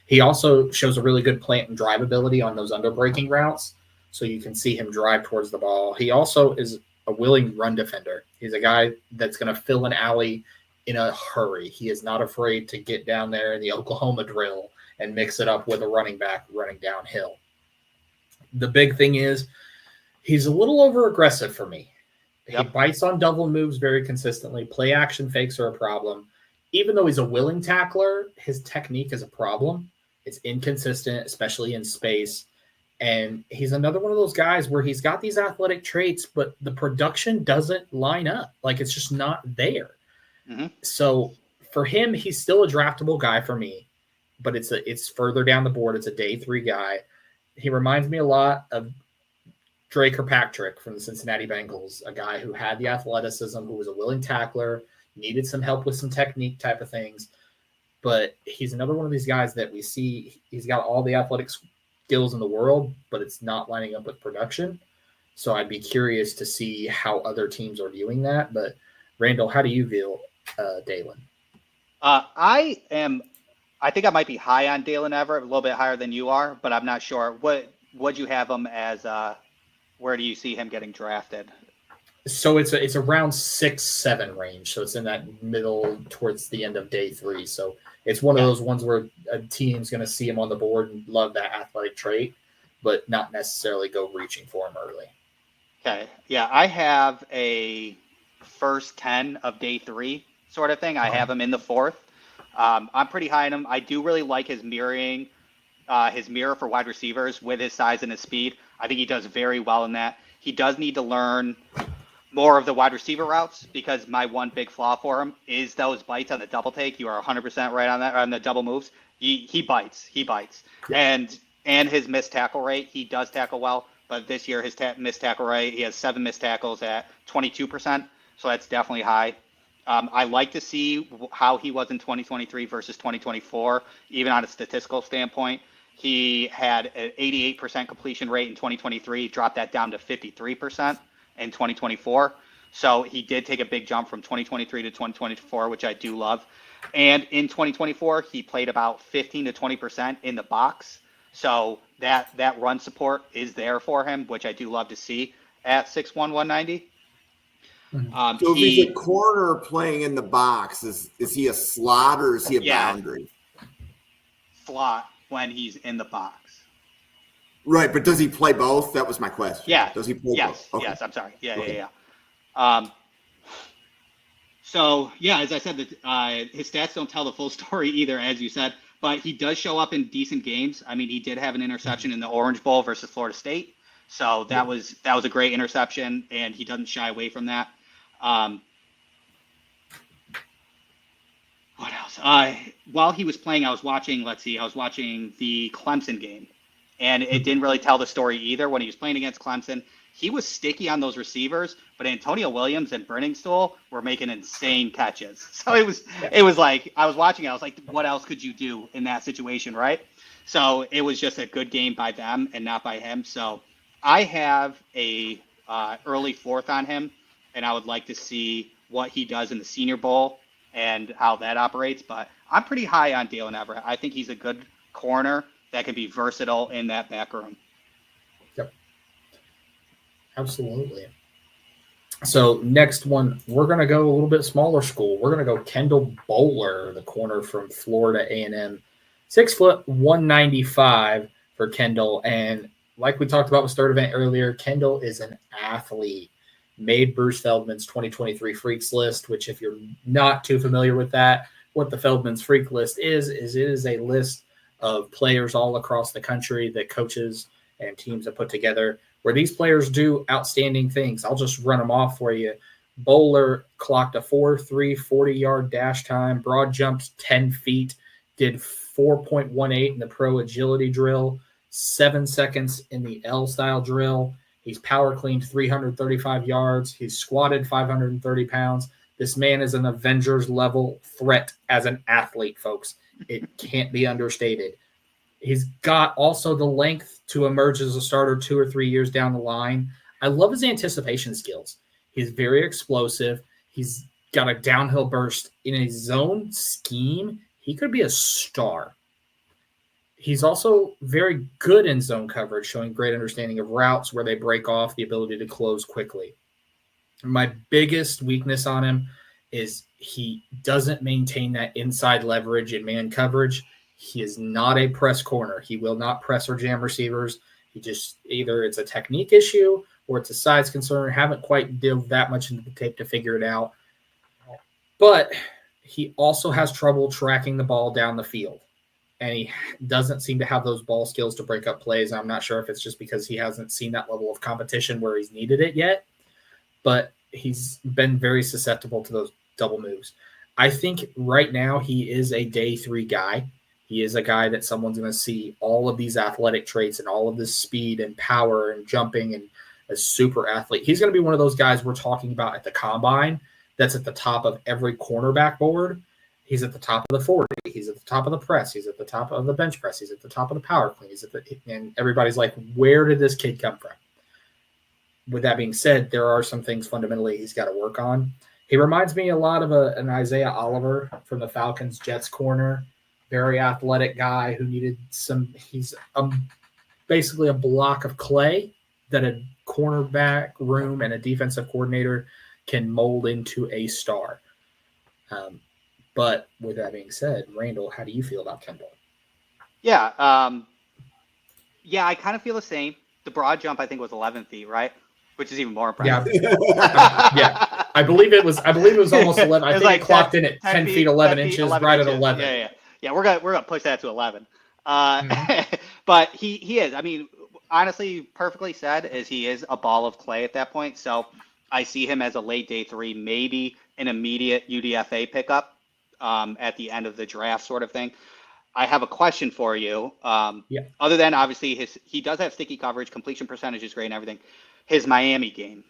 B: He also shows a really good plant and drive ability on those underbreaking routes, so you can see him drive towards the ball. He also is a willing run defender. He's a guy that's going to fill an alley in a hurry. He is not afraid to get down there in the Oklahoma drill and mix it up with a running back running downhill. The big thing is he's a little over aggressive for me. He bites on double moves very consistently. Play action fakes are a problem. Even though he's a willing tackler, his technique is a problem. It's inconsistent, especially in space. And he's another one of those guys where he's got these athletic traits, but the production doesn't line up. Like, it's just not there. Mm-hmm. So for him, he's still a draftable guy for me, but it's further down the board. It's a day 3 guy. He reminds me a lot of Dre Kirkpatrick from the Cincinnati Bengals, a guy who had the athleticism, who was a willing tackler, needed some help with some technique type of things. But he's another one of these guys that we see, he's got all the athletic skills in the world, but it's not lining up with production. So I'd be curious to see how other teams are viewing that. But Randall, how do you view Daylen?
C: I think I might be high on Daylen Everette, a little bit higher than you are, but I'm not sure. Would you have him as where do you see him getting drafted?
B: So it's around 6-7 range. So it's in that middle towards the end of day 3. So it's one of those ones where a team's going to see him on the board and love that athletic trait. but not necessarily go reaching for him early.
C: Okay. Yeah, I have a first 10 of day 3 sort of thing. I have him in the 4th. I'm pretty high on him. I do really like his mirror for wide receivers with his size and his speed. I think he does very well in that. He does need to learn more of the wide receiver routes, because my one big flaw for him is those bites on the double take. You are 100% right on that, on the double moves. He bites. Yeah. And his missed tackle rate, he does tackle well, but this year his missed tackle rate, he has 7 missed tackles at 22%, so that's definitely high. I like to see how he was in 2023 versus 2024, even on a statistical standpoint. He had an 88% completion rate in 2023, dropped that down to 53% in 2024. So he did take a big jump from 2023 to 2024, which I do love. And in 2024, he played about 15 to 20% in the box. So that run support is there for him, which I do love to see at 6'1", 190.
A: So if he's a corner playing in the box, is he a slot or is he a boundary?
C: Slot when he's in the box.
A: Right, but does he play both? That was my question.
C: Yeah.
A: Does he play both? Okay.
C: Yes, I'm sorry.
A: Okay.
C: Yeah. So, yeah, as I said, his stats don't tell the full story either, as you said, but he does show up in decent games. I mean, he did have an interception in the Orange Bowl versus Florida State. So that was a great interception, and he doesn't shy away from that. What else? While he was playing, I was watching the Clemson game, and it didn't really tell the story either. When he was playing against Clemson, he was sticky on those receivers, but Antonio Williams and Brenningstool were making insane catches. So it was like, I was watching it, I was like, what else could you do in that situation, right? So it was just a good game by them and not by him. So I have a early 4th on him, and I would like to see what he does in the Senior Bowl and how that operates. But I'm pretty high on Daylen Everette. I think he's a good corner that can be versatile in that back room.
B: Yep. Absolutely. So next one, we're going to go a little bit smaller school. We're going to go Kendall Bohler, the corner from Florida A&M. 6 foot, 195 for Kendall. And like we talked about with Sturdivant earlier, Kendall is an athlete. Made Bruce Feldman's 2023 Freaks List, which if you're not too familiar with that, what the Feldman's Freak List is it is a list of players all across the country that coaches and teams have put together where these players do outstanding things. I'll just run them off for you. Bohler clocked a 4.3 40-yard dash time, broad jumped 10 feet, did 4.18 in the pro agility drill, 7 seconds in the L-style drill. He's power cleaned 335 yards. He's squatted 530 pounds. This man is an Avengers-level threat as an athlete, folks. It can't be understated. He's got also the length to emerge as a starter 2 or 3 years down the line. I love his anticipation skills. He's very explosive. He's got a downhill burst. In a zone scheme, he could be a star. He's also very good in zone coverage, showing great understanding of routes where they break off, the ability to close quickly. My biggest weakness on him is he doesn't maintain that inside leverage in man coverage. He is not a press corner. He will not press or jam receivers. He just either it's a technique issue or it's a size concern. Haven't quite dove that much into the tape to figure it out. But he also has trouble tracking the ball down the field. And he doesn't seem to have those ball skills to break up plays. I'm not sure if it's just because he hasn't seen that level of competition where he's needed it yet, but he's been very susceptible to those double moves. I think right now he is a day 3 guy. He is a guy that someone's going to see all of these athletic traits and all of this speed and power and jumping and a super athlete. He's going to be one of those guys we're talking about at the combine that's at the top of every cornerback board. He's at the top of the 40. He's at the top of the press. He's at the top of the bench press. He's at the top of the power clean. And everybody's like, where did this kid come from? With that being said, there are some things fundamentally he's got to work on. He reminds me a lot of an Isaiah Oliver from the Falcons Jets corner. Very athletic guy who needed some – he's basically a block of clay that a cornerback room and a defensive coordinator can mold into a star. But with that being said, Randall, how do you feel about Kendall?
C: Yeah, Yeah, I kind of feel the same. The broad jump, I think, was 11 feet, right? Which is even more impressive.
B: Yeah. I believe it was almost 11. I think it clocked in at 10 feet 11 inches,
C: 11
B: right
C: inches.
B: at 11.
C: Yeah. We're gonna push that to 11.
B: Mm-hmm.
C: But he is. I mean, honestly, perfectly said, is he is a ball of clay at that point. So I see him as a late day 3, maybe an immediate UDFA pickup at the end of the draft, sort of thing. I have a question for you.
B: Yeah.
C: Other than obviously he does have sticky coverage, completion percentage is great and everything. His Miami game,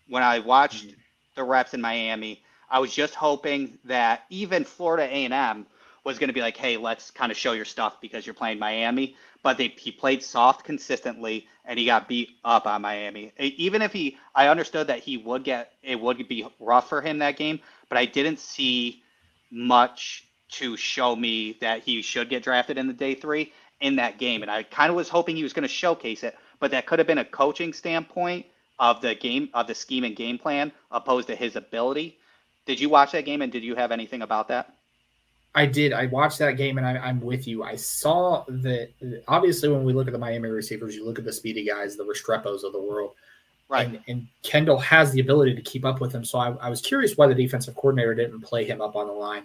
C: when I watched the reps in Miami, I was just hoping that even Florida A&M was going to be like, hey, let's kind of show your stuff because you're playing Miami. But he played soft consistently, and he got beat up on Miami. Even if I understood that it would be rough for him that game, but I didn't see much to show me that he should get drafted in the day 3 in that game. And I kind of was hoping he was going to showcase it, but that could have been a coaching standpoint of the game, of the scheme and game plan, opposed to his ability. Did you watch that game, and did you have anything about that?
B: I did. I watched that game, and I'm with you. I saw that, obviously, when we look at the Miami receivers, you look at the speedy guys, the Restrepos of the world.
C: Right.
B: And Kendall has the ability to keep up with him. So I was curious why the defensive coordinator didn't play him up on the line.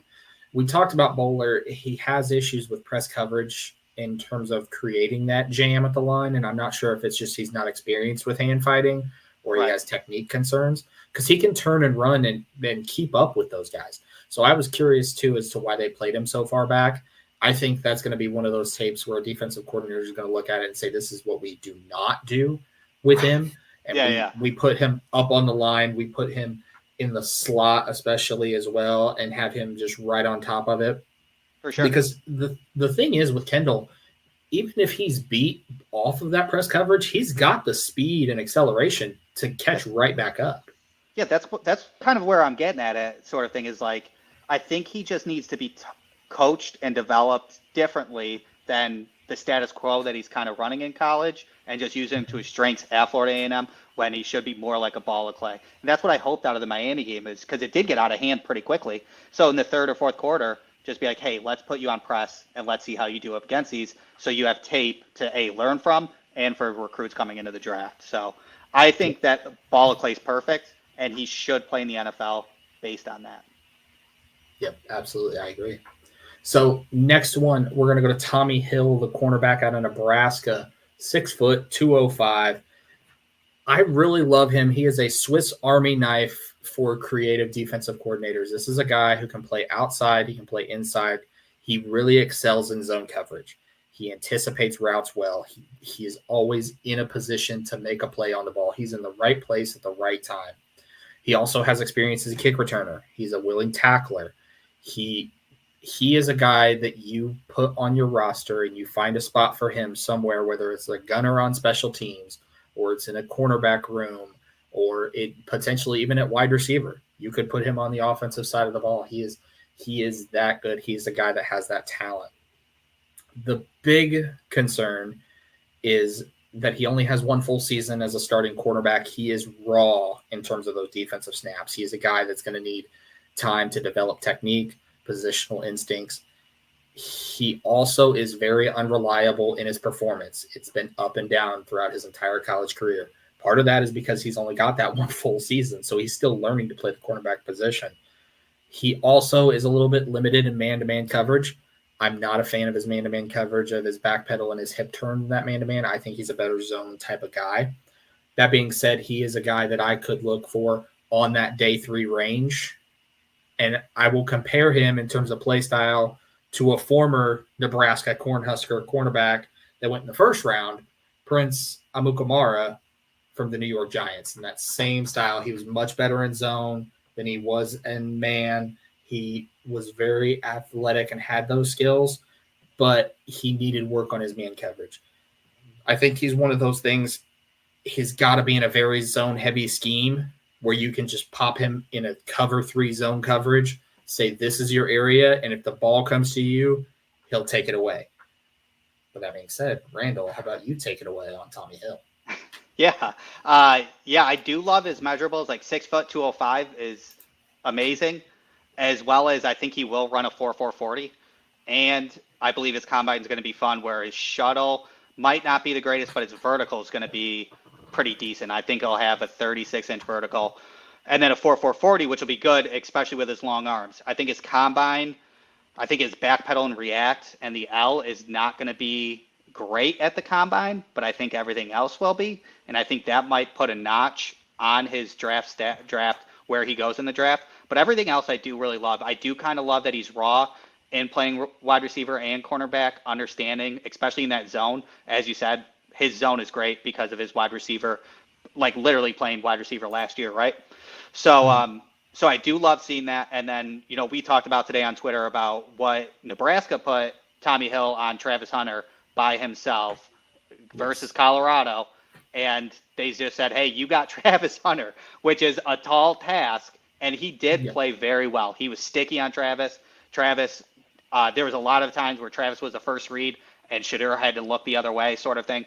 B: We talked about Bohler. He has issues with press coverage in terms of creating that jam at the line, and I'm not sure if it's just he's not experienced with hand fighting or he has technique concerns, because he can turn and run and keep up with those guys. So I was curious, too, as to why they played him so far back. I think that's going to be one of those tapes where a defensive coordinator is going to look at it and say, this is what we do not do with him. And we put him up on the line. We put him in the slot especially as well, and have him just right on top of it.
C: For sure.
B: Because the thing is with Kendall, even if he's beat off of that press coverage, he's got the speed and acceleration to catch right back up.
C: Yeah, that's kind of where I'm getting at it, sort of thing, is like, I think he just needs to be coached and developed differently than the status quo that he's kind of running in college, and just using him to his strengths at Florida A&M when he should be more like a ball of clay. And that's what I hoped out of the Miami game, is because it did get out of hand pretty quickly. So in the third or fourth quarter, just be like, hey, let's put you on press and let's see how you do up against these, so you have tape to learn from, and for recruits coming into the draft. So I think that ball of clay is perfect, and he should play in the NFL based on that.
B: Yep, absolutely. I agree. So next one, we're going to go to Tommi Hill, the cornerback out of Nebraska, 6 foot, 205. I really love him. He is a Swiss Army knife for creative defensive coordinators. This is a guy who can play outside. He can play inside. He really excels in zone coverage. He anticipates routes well. He is always in a position to make a play on the ball. He's in the right place at the right time. He also has experience as a kick returner. He's a willing tackler. He is a guy that you put on your roster and you find a spot for him somewhere, whether it's a gunner on special teams or it's in a cornerback room or it potentially even at wide receiver. You could put him on the offensive side of the ball. He is that good. He's the guy that has that talent. The big concern is that he only has one full season as a starting cornerback. He is raw in terms of those defensive snaps. He is a guy that's going to need time to develop technique, positional instincts. He also is very unreliable in his performance. It's been up and down throughout his entire college career. Part of that is because he's only got that one full season, so he's still learning to play the cornerback position. He also is a little bit limited in man-to-man coverage. I'm not a fan of his man-to-man coverage, of his back pedal and his hip turn in that man-to-man. I think he's a better zone type of guy. That being said, he is a guy that I could look for on that day 3 range. And I will compare him in terms of play style to a former Nebraska Cornhusker cornerback that went in the first round, Prince Amukamara from the New York Giants. In that same style, he was much better in zone than he was in man. He was very athletic and had those skills, but he needed work on his man coverage. I think he's one of those things. He's got to be in a very zone-heavy scheme where you can just pop him in a cover 3 zone coverage, say this is your area, and if the ball comes to you, he'll take it away. But that being said, Randall, how about you take it away on Tommi Hill?
C: Yeah. I do love his measurables. Like 6 foot, 205 is amazing, as well as I think he will run a 4.40. And I believe his combine is going to be fun, where his shuttle might not be the greatest, but his vertical is going to be pretty decent. I think he'll have a 36-inch vertical and then a 4.440, which will be good, especially with his long arms. I think his combine, I think his back pedal and react and the L is not going to be great at the combine, but I think everything else will be. And I think that might put a notch on his draft where he goes in the draft. But everything else I do really love. I do kind of love that he's raw in playing wide receiver and cornerback, understanding, especially in that zone. As you said, his zone is great because of his wide receiver, like literally playing wide receiver last year, right? So, so I do love seeing that. And then, you know, we talked about today on Twitter about what Nebraska put Tommi Hill on Travis Hunter by himself versus Colorado. And they just said, hey, you got Travis Hunter, which is a tall task. And he did play very well. He was sticky on Travis. There was a lot of times where Travis was the first read and Shadur had to look the other way, sort of thing.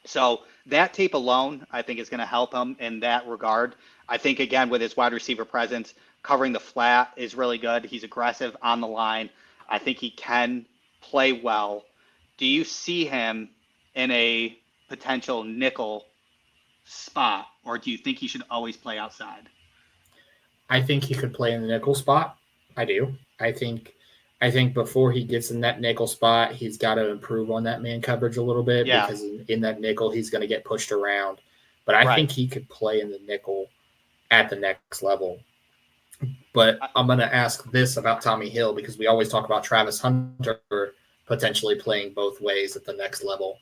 C: So that tape alone, I think, is going to help him in that regard. I think, again, with his wide receiver presence, covering the flat is really good. He's aggressive on the line. I think he can play well. Do you see him in a potential nickel spot, or do you think he should always play outside?
B: I think he could play in the nickel spot. I do. I think before he gets in that nickel spot, he's got to improve on that man coverage a little bit because in that nickel, he's going to get pushed around. But I think he could play in the nickel at the next level. But I'm going to ask this about Tommi Hill because we always talk about Travis Hunter potentially playing both ways at the next level.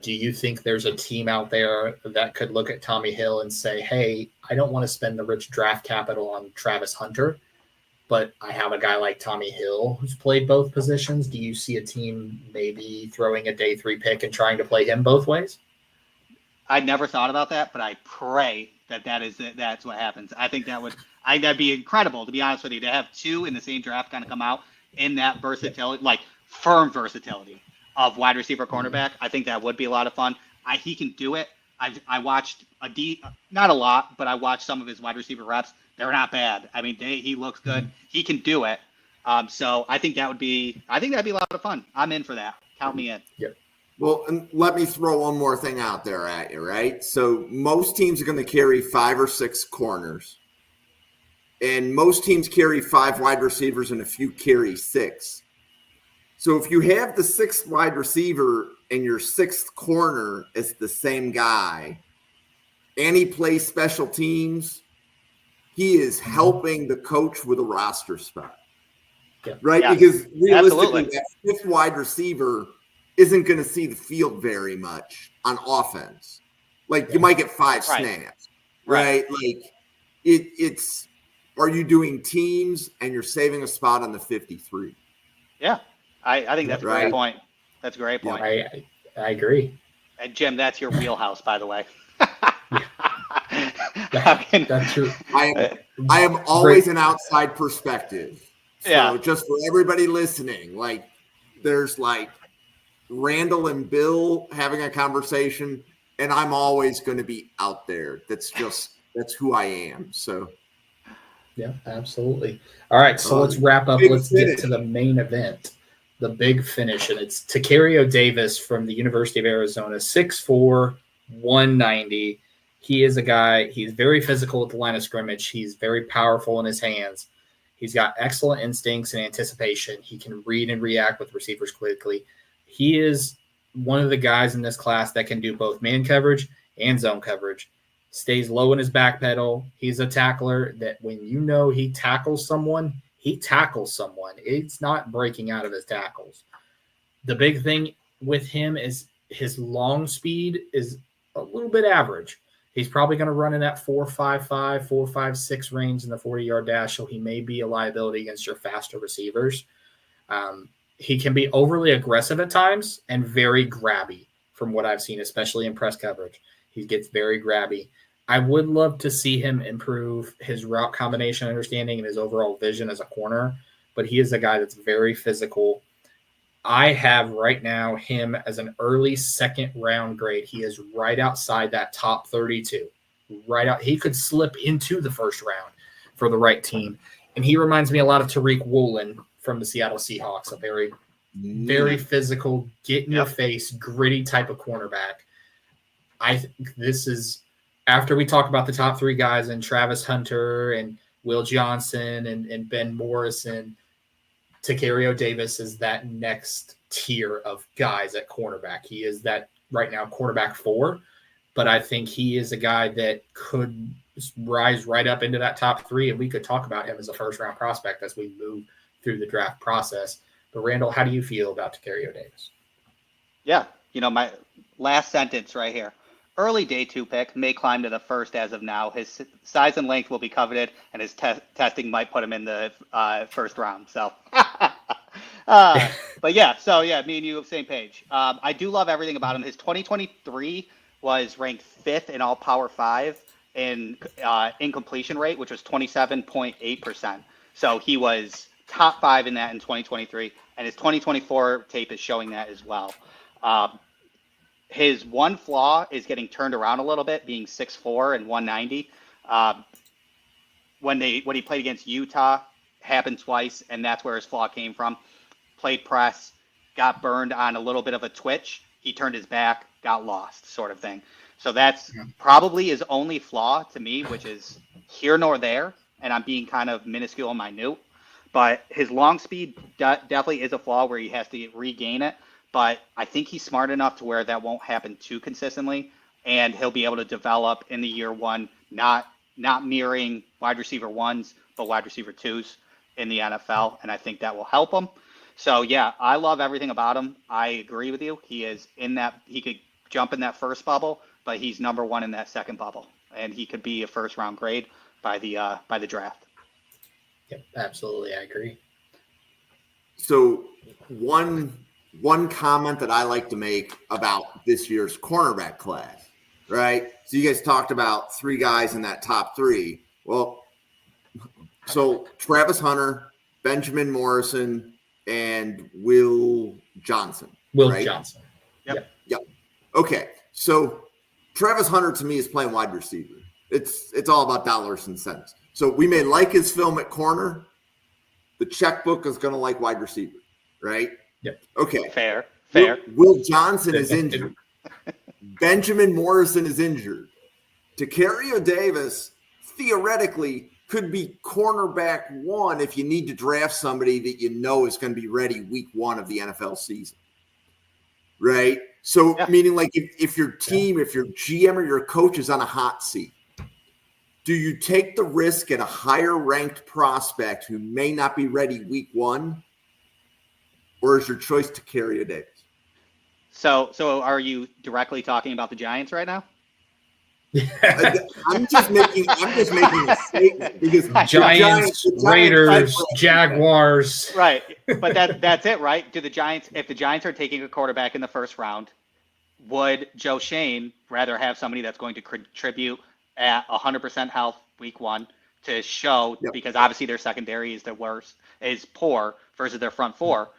B: Do you think there's a team out there that could look at Tommi Hill and say, hey, I don't want to spend the rich draft capital on Travis Hunter, but I have a guy like Tommi Hill who's played both positions? Do you see a team maybe throwing a day 3 pick and trying to play him both ways?
C: I never thought about that, but I pray that's what happens. I think that'd be incredible, to be honest with you, to have two in the same draft kind of come out in that versatility, like firm versatility of wide receiver cornerback. I think that would be a lot of fun. He can do it. I watched not a lot, but I watched some of his wide receiver reps. They're not bad. I mean, he looks good. He can do it. So I think that'd be a lot of fun. I'm in for that. Count me in.
B: Yep.
A: Well, and let me throw one more thing out there at you, right? So most teams are going to carry 5 or 6 corners, and most teams carry 5 wide receivers and a few carry 6. So if you have the 6th wide receiver and your 6th corner is the same guy, and he plays special teams, he is helping the coach with a roster spot, right?
C: Yeah.
A: Because realistically,
C: Absolutely.
A: that 5th wide receiver isn't going to see the field very much on offense. Like you might get 5 snaps, right? Like it's, are you doing teams and you're saving a spot on the 53?
C: Yeah. I think that's a great point. That's a great point.
B: I agree.
C: And Jim, that's your wheelhouse, by the way.
B: That's true.
A: I am always an outside perspective. So just for everybody listening, like there's like Randall and Bill having a conversation, and I'm always going to be out there. That's who I am. So
B: yeah, absolutely. All right, so let's wrap up. Let's get to the main event, the big finish, and it's Tacario Davis from the University of Arizona, 6'4", 190. He is a guy, he's very physical at the line of scrimmage. He's very powerful in his hands. He's got excellent instincts and anticipation. He can read and react with receivers quickly. He is one of the guys in this class that can do both man coverage and zone coverage. Stays low in his back pedal. He's a tackler that when he tackles someone, he tackles someone. It's not breaking out of his tackles. The big thing with him is his long speed is a little bit average. He's probably going to run in that 4.55, 4.56 range in the 40-yard dash, so he may be a liability against your faster receivers. He can be overly aggressive at times and very grabby from what I've seen, especially in press coverage. He gets very grabby. I would love to see him improve his route combination understanding and his overall vision as a corner, but he is a guy that's very physical. I have right now him as an early 2nd round grade. He is right outside that top 32. Right out. He could slip into the 1st round for the right team. And he reminds me a lot of Tariq Woolen from the Seattle Seahawks, a very very physical, get in your face, gritty type of cornerback. I think this is after we talk about the top three guys and Travis Hunter and Will Johnson and Ben Morrison. Tacario Davis is that next tier of guys at cornerback. He is that right now cornerback 4, but I think he is a guy that could rise right up into that top 3, and we could talk about him as a first-round prospect as we move through the draft process. But Randall, how do you feel about Tacario Davis?
C: Yeah, my last sentence right here. Early day 2 pick, may climb to the first as of now. His size and length will be coveted, and his testing might put him in the first round. So, but yeah, me and you have the same page. I do love everything about him. His 2023 was ranked 5th in all Power 5 in incompletion rate, which was 27.8%. So he was top 5 in that in 2023, and his 2024 tape is showing that as well. His one flaw is getting turned around a little bit, being 6'4" and 190. When he played against Utah, happened twice, and that's where his flaw came from. Played press, got burned on a little bit of a twitch. He turned his back, got lost, sort of thing. So that's probably his only flaw to me, which is here nor there, and I'm being kind of minuscule and minute. But his long speed definitely is a flaw where he has to regain it. But I think he's smart enough to where that won't happen too consistently, and he'll be able to develop in the year 1, not mirroring wide receiver 1s, but wide receiver 2s in the NFL, and I think that will help him. So yeah, I love everything about him. I agree with you. He is in that. He could jump in that first bubble, but he's number 1 in that second bubble, and he could be a first round grade by the draft.
B: Yep, absolutely, I agree.
A: So one comment that I like to make about this year's cornerback class, right? So you guys talked about 3 guys in that top 3. Well, so Travis Hunter, Benjamin Morrison, and Will Johnson. Right?
B: Johnson.
A: Yep. Okay. So Travis Hunter to me is playing wide receiver. It's all about dollars and cents. So we may like his film at corner. The checkbook is going to like wide receiver, right?
B: Yep.
C: Okay. Fair.
A: Will Johnson is injured. Benjamin Morrison is injured. Tacario Davis theoretically could be cornerback 1 if you need to draft somebody that you know is going to be ready week 1 of the NFL season. Right? So meaning like if your team, if your GM or your coach is on a hot seat, do you take the risk at a higher ranked prospect who may not be ready week 1? Or is your choice Tacario Davis?
C: So are you directly talking about the Giants right now?
A: I'm just making a statement because
B: Giants, Raiders, Jaguars.
C: Right. But that's it, right? If the Giants are taking a quarterback in the first round, would Joe Shane rather have somebody that's going to contribute at 100% health week 1 to show, because obviously their secondary is the worst, is poor versus their front 4.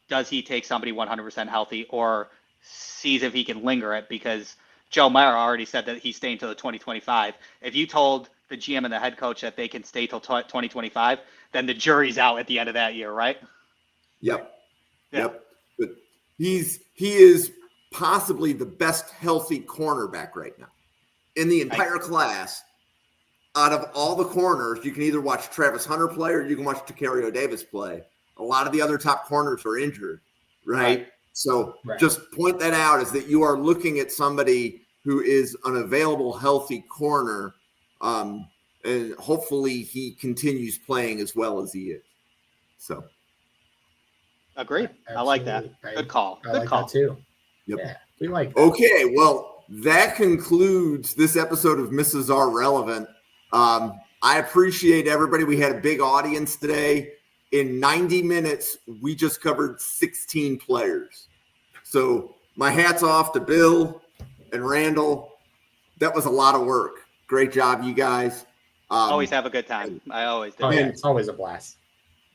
C: Does he take somebody 100% healthy or sees if he can linger it? Because Joe Meyer already said that he's staying till the 2025. If you told the GM and the head coach that they can stay till 2025, then the jury's out at the end of that year, right?
A: Yep. But he is possibly the best healthy cornerback right now in the entire class. Out of all the corners, you can either watch Travis Hunter play or you can watch Tacario Davis play. A lot of the other top corners are injured, right? So just point that out, is that you are looking at somebody who is an available, healthy corner, and hopefully he continues playing as well as he is. So,
C: agreed. I like that. Good call.
B: I like that too.
A: Yep.
B: Yeah, we like that.
A: Okay, well, that concludes this episode of Mrs. R Relevant. I appreciate everybody. We had a big audience today. In 90 minutes, we just covered 16 players. So my hat's off to Bill and Randall. That was a lot of work. Great job, you guys.
C: Always have a good time. I always do.
B: Oh, yeah, it's always a blast.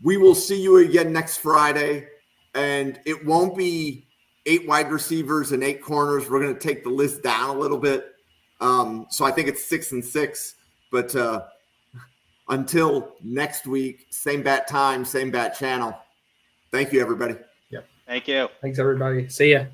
A: We will see you again next Friday, and it won't be 8 wide receivers and 8 corners. We're going to take the list down a little bit. So I think it's 6 and 6, but until next week, same bat time, same bat channel. Thank you, everybody.
B: Yep.
C: Thank you.
B: Thanks, everybody. See ya.